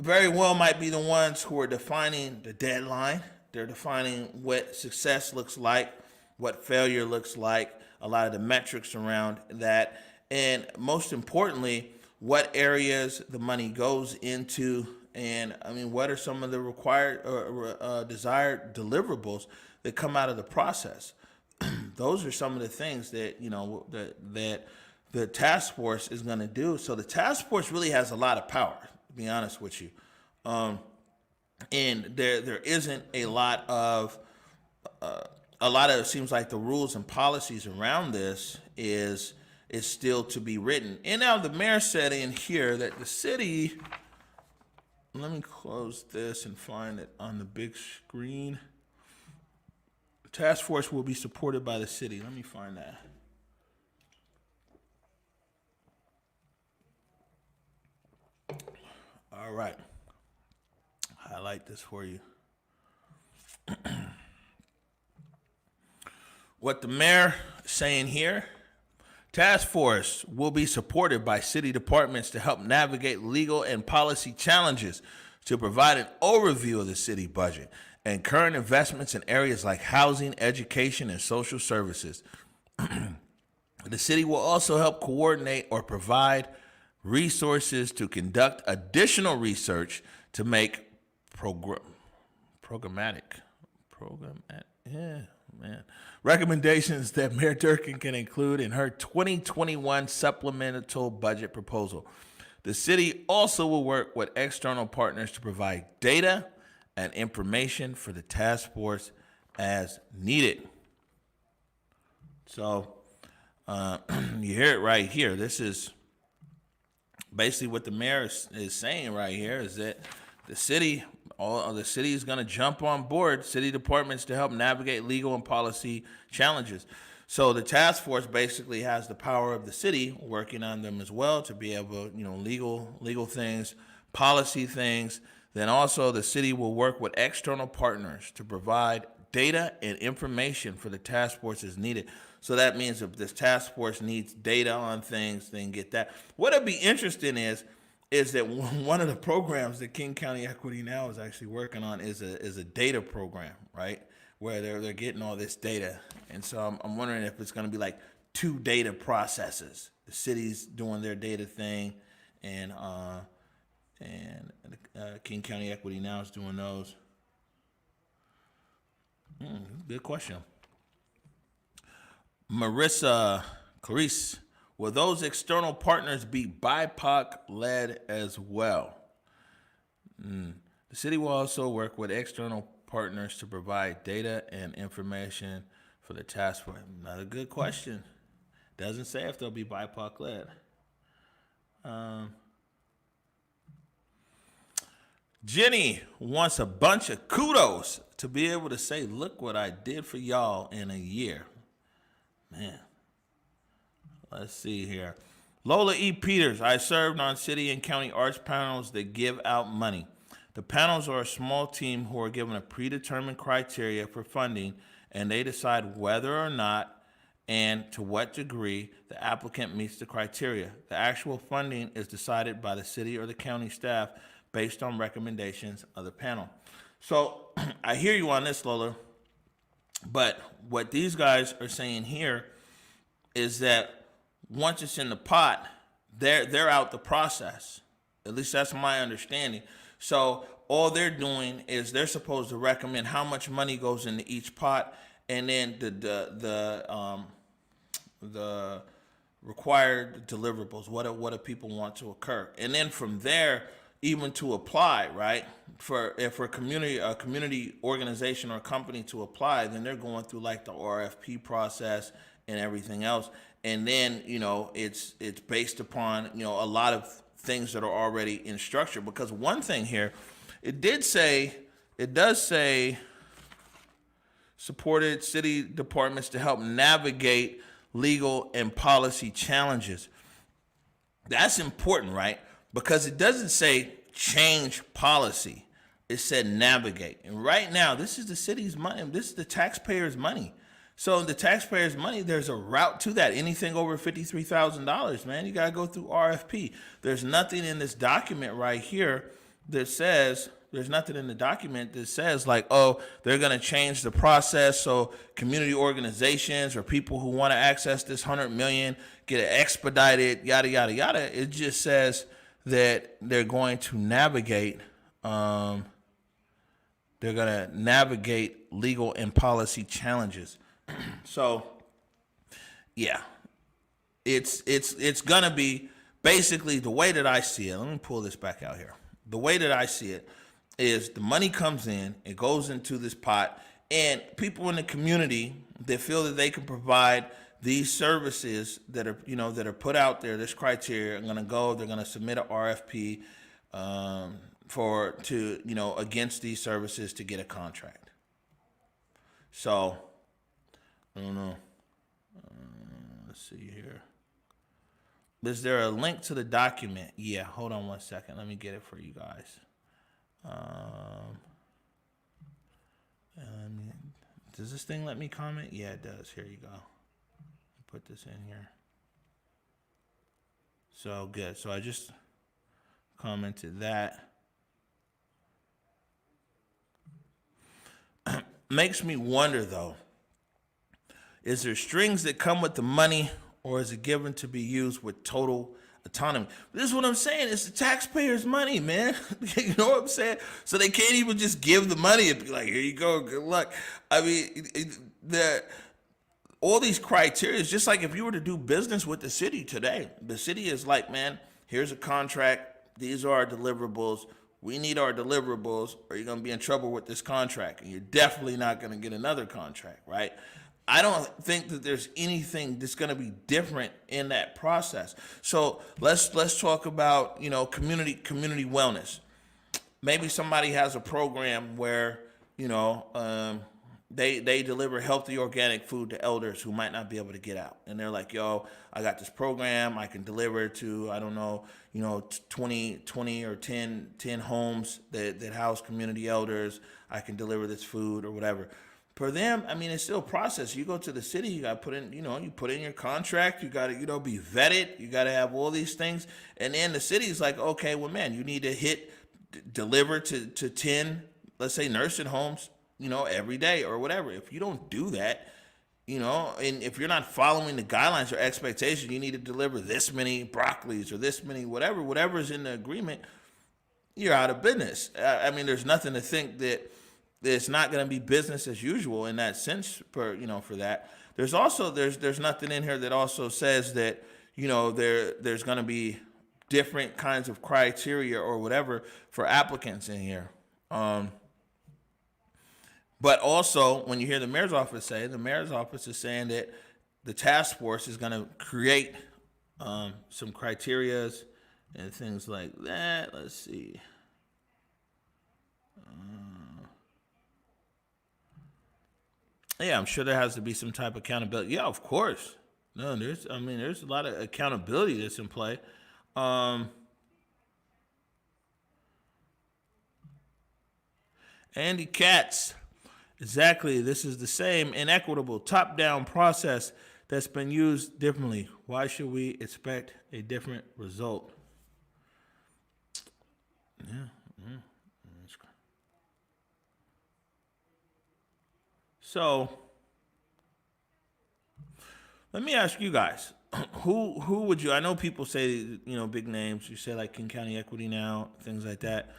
very well might be the ones who are defining the deadline. They're defining what success looks like, what failure looks like, a lot of the metrics around that, and most importantly, what areas the money goes into, and what are some of the required or desired deliverables that come out of the process. Those are some of the things that that the task force is going to do. So the task force really has a lot of power, to be honest with you, and there isn't a lot of it seems like the rules and policies around this is still to be written. And now the mayor said in here that the city, let me close this and find it on the big screen. The task force will be supported by the city. Let me find that. All right. Highlight this for you. What the mayor is saying here: task force will be supported by city departments to help navigate legal and policy challenges, to provide an overview of the city budget and current investments in areas like housing, education, and social services. The city will also help coordinate or provide resources to conduct additional research to make programmatic, recommendations that Mayor Durkan can include in her 2021 supplemental budget proposal. The city also will work with external partners to provide data and information for the task force as needed. So you hear it right here. This is basically what the mayor is saying right here is that the city, all the city is going to jump on board city departments to help navigate legal and policy challenges. So the task force basically has the power of the city working on them as well to be able, legal things, policy things. Then also the city will work with external partners to provide data and information for the task force as needed. So that means if this task force needs data on things, they can get that. What'd be interesting is that one of the programs that King County Equity Now is actually working on is a data program, right? Where they're getting all this data. And so I'm wondering if it's going to be like two data processes. The city's doing their data thing, and King County Equity Now is doing those. Good question. Marissa Clarice, will those external partners be BIPOC led as well? The city will also work with external partners to provide data and information for the task force. Another good question. Doesn't say if they'll be BIPOC led. Jenny wants a bunch of kudos to be able to say, look what I did for y'all in a year. Man, let's see here. Lola E. Peters, I served on city and county arts panels that give out money. The panels are a small team who are given a predetermined criteria for funding, and they decide whether or not and to what degree the applicant meets the criteria. The actual funding is decided by the city or the county staff based on recommendations of the panel. So I hear you on this, Lola. But what these guys are saying here is that once it's in the pot, they're out the process. At least that's my understanding. So all they're doing is they're supposed to recommend how much money goes into each pot, and then the required deliverables. What do people want to occur? And then from there, even to apply, right? For a community organization or company to apply, then they're going through like the RFP process and everything else. And then, it's based upon, a lot of things that are already in structure. Because one thing here, it does say supported city departments to help navigate legal and policy challenges. That's important, right? Because it doesn't say change policy. It said navigate. And right now, this is the city's money. This is the taxpayers' money. So the taxpayers' money, there's a route to that. Anything over $53,000, man, you got to go through RFP. There's nothing in this document right here that says, like, oh, they're going to change the process so community organizations or people who want to access this $100 million get it expedited, yada, yada, yada. It just says that they're going to navigate legal and policy challenges. So yeah, it's gonna be basically the way that I see it. Let me pull this back out here. The way that I see it is the money comes in, it goes into this pot, and people in the community that feel that they can provide these services that are put out there, this criteria, they're going to submit an RFP against these services to get a contract. So, I don't know. Let's see here. Is there a link to the document? Yeah, hold on one second. Let me get it for you guys. Does this thing let me comment? Yeah, it does. Here you go. Put this in here. So good. So I just commented that. Makes me wonder though, is there strings that come with the money, or is it given to be used with total autonomy? This is what I'm saying. It's the taxpayers' money, man. You know what I'm saying? So they can't even just give the money and be like, here you go, good luck. I mean, all these criteria, just like if you were to do business with the city today, the city is like, man, here's a contract. These are our deliverables. We need our deliverables, or you're going to be in trouble with this contract. And you're definitely not going to get another contract, right? I don't think that there's anything that's going to be different in that process. So let's talk about community wellness. Maybe somebody has a program where they deliver healthy organic food to elders who might not be able to get out, and they're like, yo, I got this program, I can deliver to, I don't know, 20 or 10 homes that house community elders. I can deliver this food or whatever. For them, I mean, it's still a process. You go to the city, you got to put in, you put in your contract, you got to, be vetted, you got to have all these things. And then the city's like, okay, well, man, you need to deliver to 10, let's say, nursing homes, every day or whatever. If you don't do that, and if you're not following the guidelines or expectations, you need to deliver this many broccolis or this many whatever's in the agreement, you're out of business. I mean, there's nothing to think that it's not going to be business as usual in that sense for that. There's also there's nothing in here that also says that there's going to be different kinds of criteria or whatever for applicants in here. But also, when you hear the mayor's office is saying that the task force is going to create some criterias and things like that. Let's see. Yeah, I'm sure there has to be some type of accountability. Yeah, of course. No, there's a lot of accountability that's in play. Andy Katz. Exactly. This is the same inequitable top-down process that's been used differently. Why should we expect a different result? Yeah. So, let me ask you guys, who would you? I know people say big names. You say like King County Equity Now, things like that.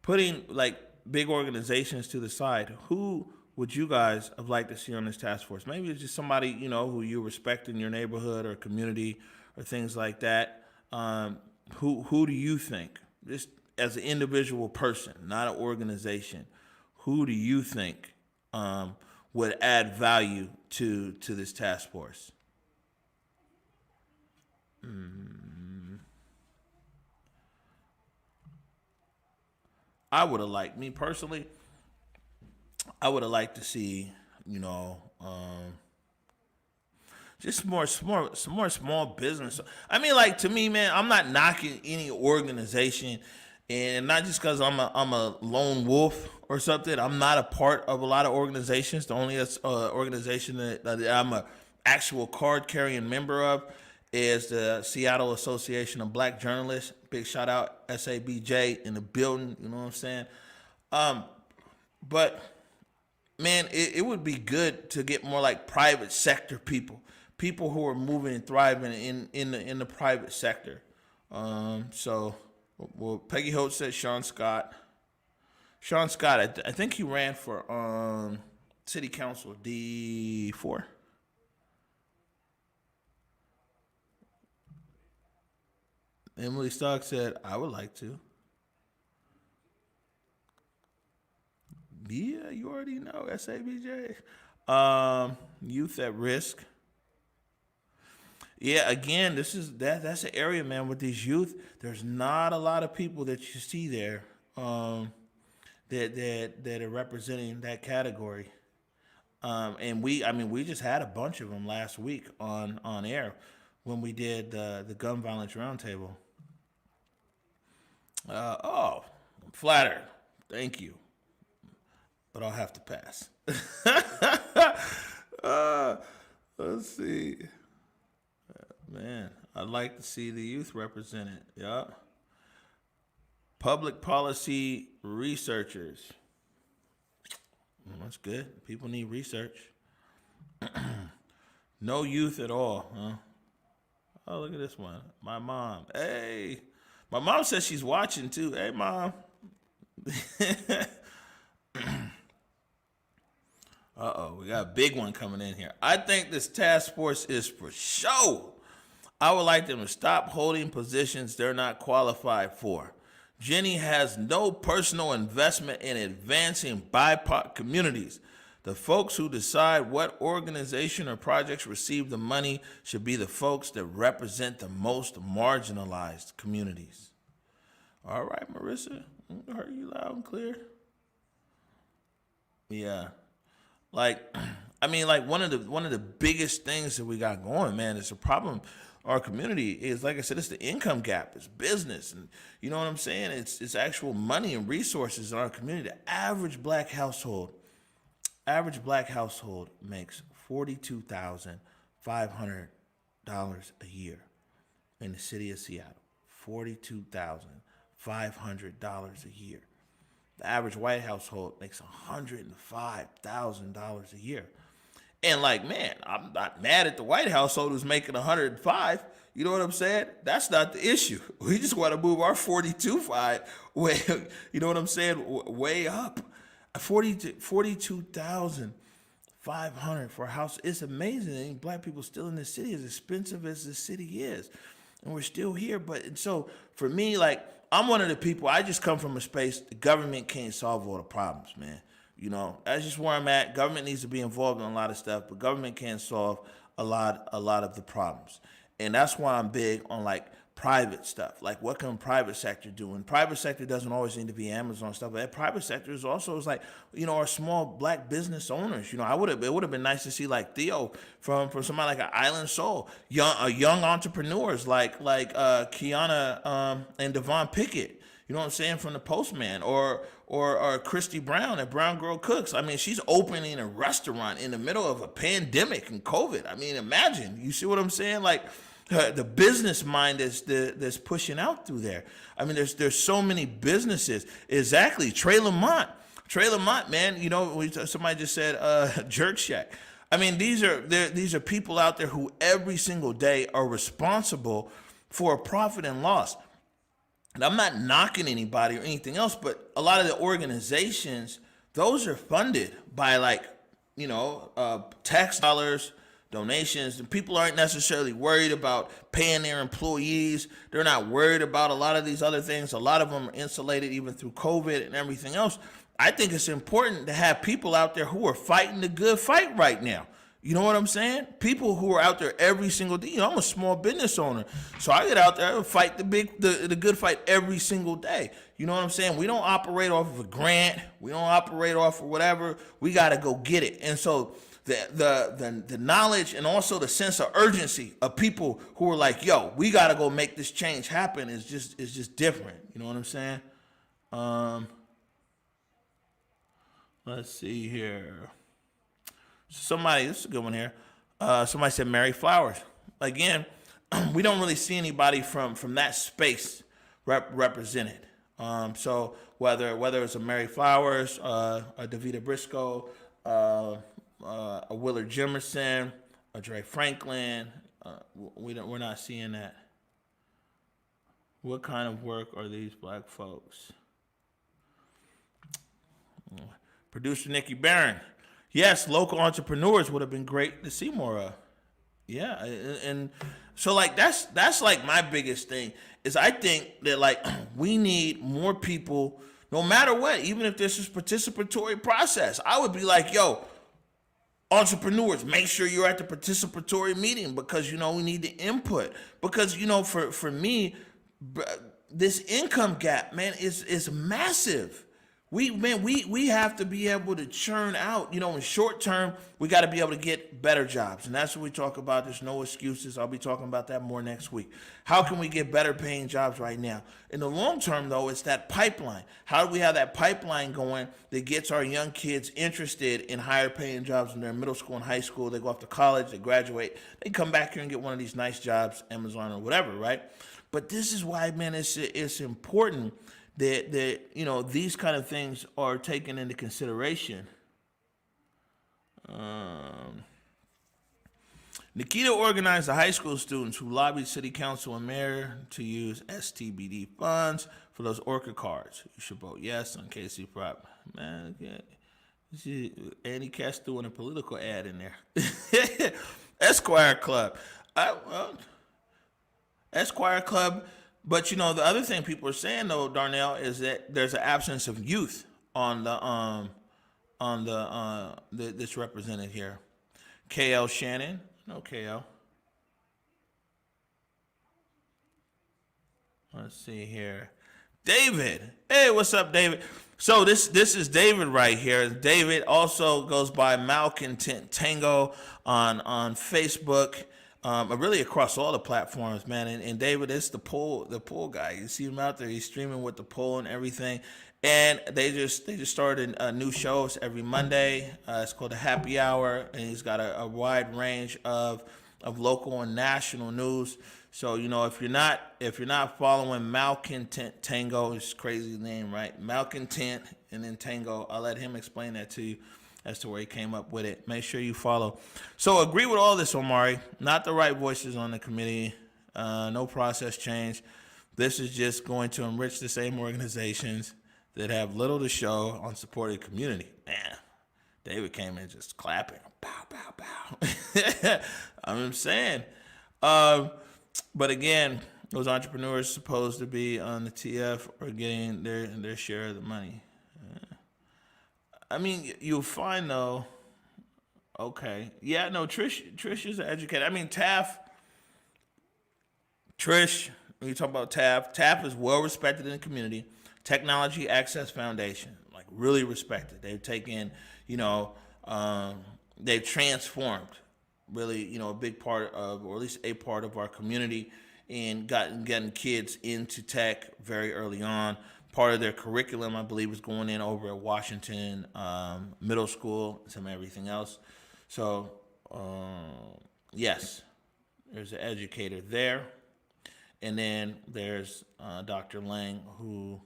Putting like big organizations to the side, who would you guys have liked to see on this task force? Maybe it's just somebody who you respect in your neighborhood or community or things like that. Who do you think, just as an individual person, not an organization, who do you think would add value to this task force? I would have liked, me personally, I would have liked to see, just some more small business. I mean, like, to me, man, I'm not knocking any organization, and not just because I'm a lone wolf or something. I'm not a part of a lot of organizations. The only organization that I'm a actual card carrying member of is the Seattle Association of Black Journalists. Big shout out, SABJ in the building. You know what I'm saying? But man, it would be good to get more like private sector people who are moving and thriving in the private sector. So, well, Peggy Holt said Sean Scott. I think he ran for city council D4. Emily Stock said, I would like to. Yeah, you already know, SABJ. Youth at risk. Yeah, again, that's an area, man, with these youth. There's not a lot of people that you see there that are representing that category. And we just had a bunch of them last week on air when we did the gun violence roundtable. I'm flattered. Thank you. But I'll have to pass. Let's see. Man, I'd like to see the youth represented. Yeah. Public policy researchers. That's good. People need research. No youth at all, huh? Oh, look at this one. My mom. Hey. My mom says she's watching too. Hey, Mom. Uh-oh, we got a big one coming in here. I think this task force is for show. I would like them to stop holding positions they're not qualified for. Jenny has no personal investment in advancing BIPOC communities. The folks who decide what organization or projects receive the money should be the folks that represent the most marginalized communities. All right, Marissa, I heard you loud and clear. Yeah. Like, I mean, like one of the biggest things that we got going, man, it's a problem. Our community is, like I said, it's the income gap, it's business, and you know what I'm saying. It's actual money and resources in our community. The average black household makes $42,500 a year in the city of Seattle. $42,500 a year. The average white household makes $105,000 a year. And like, man, I'm not mad at the white household who's making 105. You know what I'm saying? That's not the issue. We just want to move our 42.5 way, you know what I'm saying, way up. 42,500 for a house. It's amazing. And black people still in the city, as expensive as the city is, and we're still here. But so for me, like, I'm one of the people. I just come from a space. The government can't solve all the problems, man. You know, that's just where I'm at. Government needs to be involved in a lot of stuff, but government can't solve a lot of the problems. And that's why I'm big on like private stuff. Like, what can private sector do? And private sector doesn't always need to be Amazon stuff, but that private sector is also like, you know, our small black business owners. You know, it would have been nice to see like Theo from somebody like an Island Soul, young entrepreneurs like Kiana and Devon Pickett. You know what I'm saying, from the Postman, or Christy Brown at Brown Girl Cooks. I mean, she's opening a restaurant in the middle of a pandemic and COVID. I mean, imagine. You see what I'm saying? Like, the business mind that's pushing out through there. I mean, there's so many businesses. Exactly. Trey Lamont, man. You know, somebody just said Jerk Shack. I mean, these are people out there who every single day are responsible for a profit and loss. And I'm not knocking anybody or anything else, but a lot of the organizations, those are funded by, like, you know, tax dollars, donations, and people aren't necessarily worried about paying their employees. They're not worried about a lot of these other things. A lot of them are insulated even through COVID and everything else. I think it's important to have people out there who are fighting the good fight right now. You know what I'm saying? People who are out there every single day. You know, I'm a small business owner, so I get out there and fight the good fight every single day. You know what I'm saying? We don't operate off of a grant. We don't operate off of whatever. We got to go get it. And so the knowledge and also the sense of urgency of people who are like, yo, we got to go make this change happen is just different. You know what I'm saying? Let's see here. This is a good one here. Somebody said Mary Flowers. Again, we don't really see anybody from that space represented. So whether it's a Mary Flowers, a Davita Briscoe, a Willard Jimerson, a Dre Franklin, we're not seeing that. What kind of work are these black folks? Producer Nikki Barron. Yes, local entrepreneurs would have been great to see more of. Yeah, and so like that's like my biggest thing is I think that like we need more people, no matter what, even if this is participatory process. I would be like, yo, entrepreneurs, make sure you're at the participatory meeting because, you know, we need the input. Because, you know, for me, this income gap, man, is massive. We have to be able to churn out, you know, in short term, we got to be able to get better jobs. And that's what we talk about. There's no excuses. I'll be talking about that more next week. How can we get better paying jobs right now? In the long term, though, it's that pipeline. How do we have that pipeline going that gets our young kids interested in higher paying jobs when they're in middle school and high school? They go off to college, they graduate, they come back here and get one of these nice jobs, Amazon or whatever, right? But this is why, man, it's important that you know, these kind of things are taken into consideration. Nikita organized the high school students who lobbied city council and mayor to use STBD funds for those Orca cards. You should vote yes on KC Prop. Man, okay. See Andy Cass doing a political ad in there. Esquire Club. Esquire Club. But, you know, the other thing people are saying, though, Darnell, is that there's an absence of youth on the on this represented here. KL Shannon, no KL. Let's see here. David. Hey, what's up, David? So this is David right here. David also goes by Malcontent Tango on Facebook, really across all the platforms, man. And David is the poll guy. You see him out there. He's streaming with the poll and everything. And they just started new shows every Monday. It's called the Happy Hour, and he's got a wide range of local and national news. So if you're not following Malcontent Tango, it's a crazy name, right? Malcontent and then Tango. I'll let him explain that to you as to where he came up with it. Make sure you follow. So agree with all this, Omari. Not the right voices on the committee. No process change. This is just going to enrich the same organizations that have little to show on supporting community. Man, David came in just clapping. Pow, pow, pow. I'm saying. But again, those entrepreneurs supposed to be on the TF are getting their share of the money. I mean, you'll find though. Okay, yeah, no, Trish is an educator. I mean, Trish. When you talk about TAF is well respected in the community. Technology Access Foundation, like really respected. They've taken, they've transformed really, a big part of, or at least a part of our community, and getting kids into tech very early on. Part of their curriculum, I believe, is going in over at Washington Middle School, some everything else. So, yes, there's an educator there. And then there's Dr. Lang, who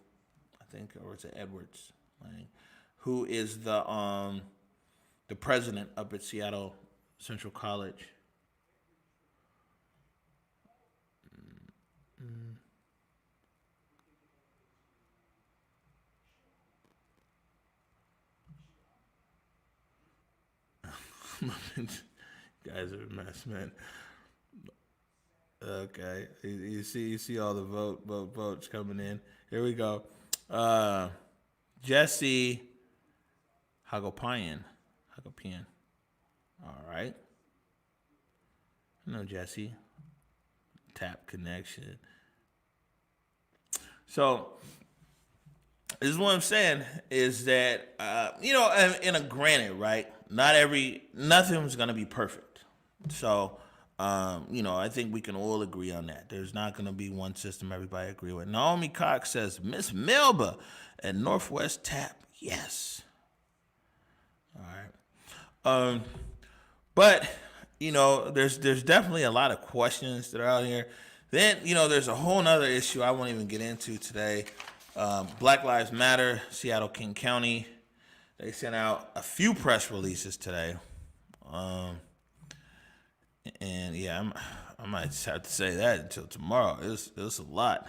I think, or is it Edwards Lang, who is the president up at Seattle Central College. Guys are a mess, man. Okay, you see all the votes coming in. Here we go. Jesse Hagopian. All right. No, Jesse. Tap connection. So this is what I'm saying is that in a granted, right? Nothing's gonna be perfect. So I think we can all agree on that. There's not gonna be one system everybody agree with. Naomi Cox says Miss Melba at Northwest Tap. Yes. All right. But there's definitely a lot of questions that are out here. Then there's a whole nother issue I won't even get into today. Black Lives Matter, Seattle King County. They sent out a few press releases today. And yeah, I might just have to say that until tomorrow. It was a lot.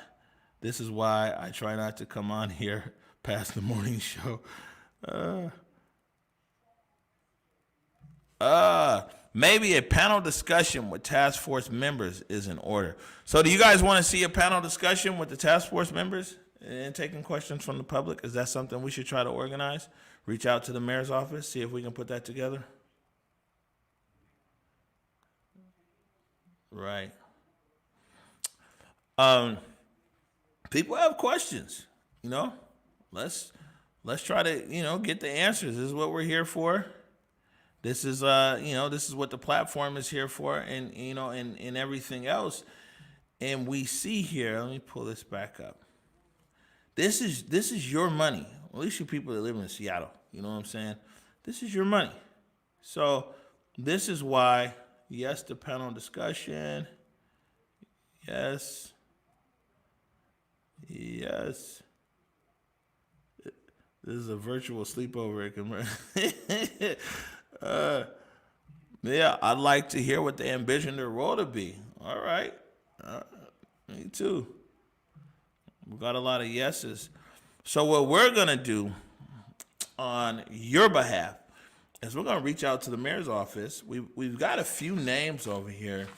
This is why I try not to come on here past the morning show. Maybe a panel discussion with task force members is in order. So do you guys want to see a panel discussion with the task force members and taking questions from the public? Is that something we should try to organize? Reach out to the mayor's office, see if we can put that together? Right. People have questions, Let's try to, get the answers. This is what we're here for. This is this is what the platform is here for, and and everything else. And we see here, let me pull this back up. This is your money. At least you people that live in Seattle, you know what I'm saying? This is your money. So this is why, yes, the panel discussion. Yes. Yes. This is a virtual sleepover. Yeah, I'd like to hear what they envision their role to be. All right. Me too. We got a lot of yeses. So what we're going to do on your behalf is we're going to reach out to the mayor's office. We've got a few names over here,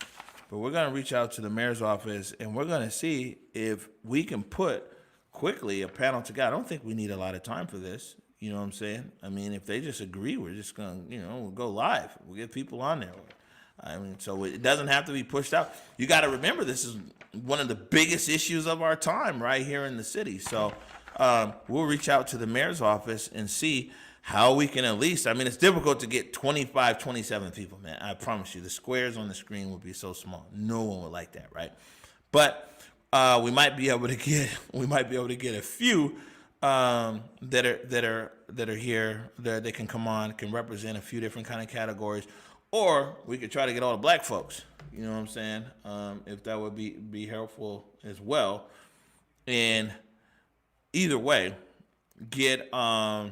but we're going to reach out to the mayor's office, and we're going to see if we can put quickly a panel together. I don't think we need a lot of time for this. You know what I'm saying? I mean, if they just agree, we're just going to, we'll go live. We'll get people on there. I mean, so it doesn't have to be pushed out. You got to remember, this is one of the biggest issues of our time right here in the city. So we'll reach out to the mayor's office and see how we can at least, I mean, it's difficult to get 25, 27 people, man. I promise you, the squares on the screen would be so small. No one would like that, right? But we might be able to get a few that are here, that they can come on, can represent a few different kind of categories. Or we could try to get all the black folks, you know what I'm saying? If that would be helpful as well. And either way, get them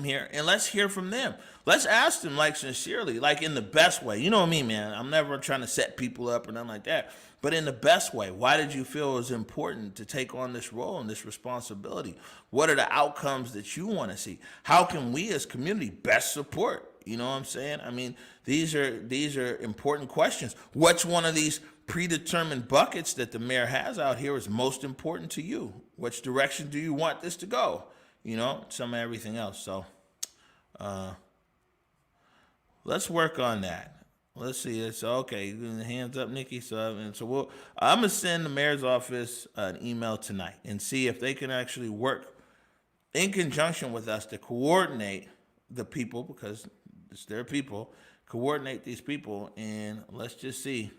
here and let's hear from them. Let's ask them like sincerely, like in the best way. You know what I mean, man? I'm never trying to set people up or nothing like that. But in the best way, why did you feel it was important to take on this role and this responsibility? What are the outcomes that you want to see? How can we as community best support? You know what I'm saying? I mean, these are important questions. Which one of these predetermined buckets that the mayor has out here is most important to you? Which direction do you want this to go? You know, some of everything else. So let's work on that. Let's see. It's okay. Hands up, Nikki. I'm gonna send the mayor's office an email tonight and see if they can actually work in conjunction with us to coordinate the people, because it's their people. Coordinate these people, and let's just see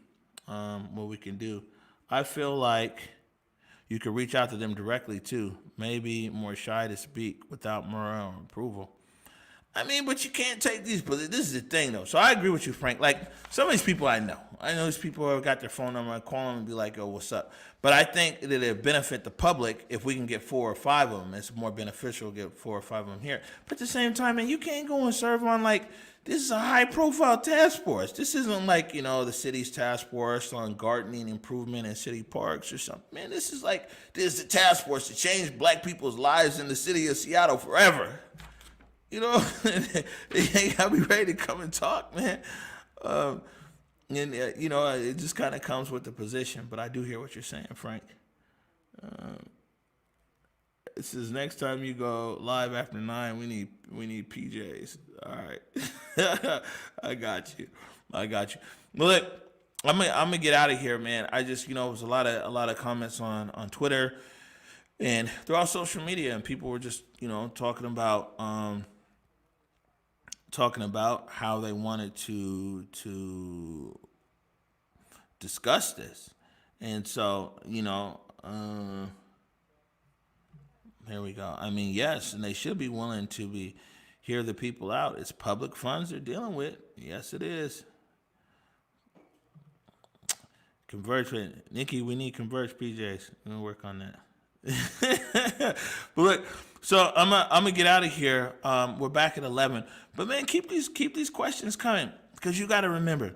what we can do. I feel like you could reach out to them directly too. Maybe more shy to speak without moral approval. I mean, but you can't take these. But this is the thing, though. So I agree with you, Frank. Like, some of these people I know these people have got their phone number. I call them and be like, "Oh, what's up?" But I think that it benefit the public if we can get 4 or 5 of them. It's more beneficial to get 4 or 5 of them here. But at the same time, man, you can't go and serve on like, this is a high-profile task force. This isn't like, the city's task force on gardening improvement in city parks or something. Man, this is the task force to change black people's lives in the city of Seattle forever. You gotta be ready to come and talk, man. It just kind of comes with the position. But I do hear what you're saying, Frank. It says next time you go live after 9, we need PJs. All right, I got you. Well, look, I'm gonna get out of here, man. I just it was a lot of comments on Twitter and throughout social media, and people were just talking about how they wanted to discuss this. And so, there we go. I mean, yes, and they should be willing to hear the people out. It's public funds they're dealing with. Yes, it is. Converge with Nikki, we need Converge PJs. We're gonna work on that. But look, so I'm gonna get out of here. We're back at 11. But man, keep these questions coming, because you got to remember,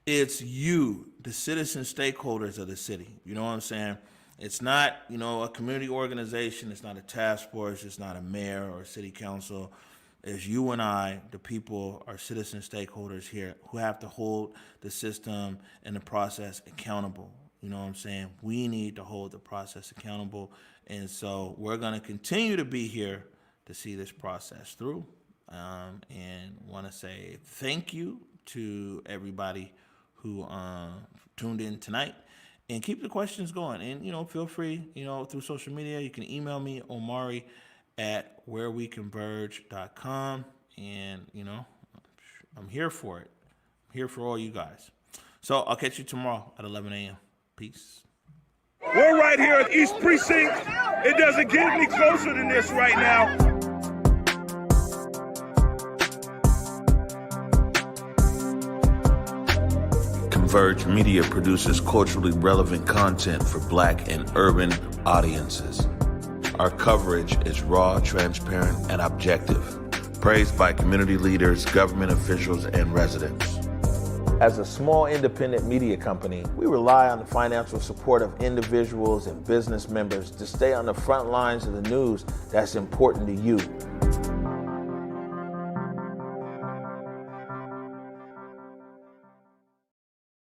it's you, the citizen stakeholders of the city. You know what I'm saying? It's not a community organization. It's not a task force. It's not a mayor or a city council. It's you and I, the people, our citizen stakeholders here, who have to hold the system and the process accountable. You know what I'm saying? We need to hold the process accountable. And so we're going to continue to be here to see this process through. And want to say thank you to everybody who tuned in tonight. And keep the questions going. And, feel free, through social media. You can email me, omari@whereweconverge.com. And, I'm here for it. I'm here for all you guys. So I'll catch you tomorrow at 11 a.m. Peace.
We're right here at East Precinct. It doesn't get any closer than this right now.
Converge Media produces culturally relevant content for Black and urban audiences. Our coverage is raw, transparent, and objective, praised by community leaders, government officials, and residents. As a small independent media company, we rely on the financial support of individuals and business members to stay on the front lines of the news that's important to you.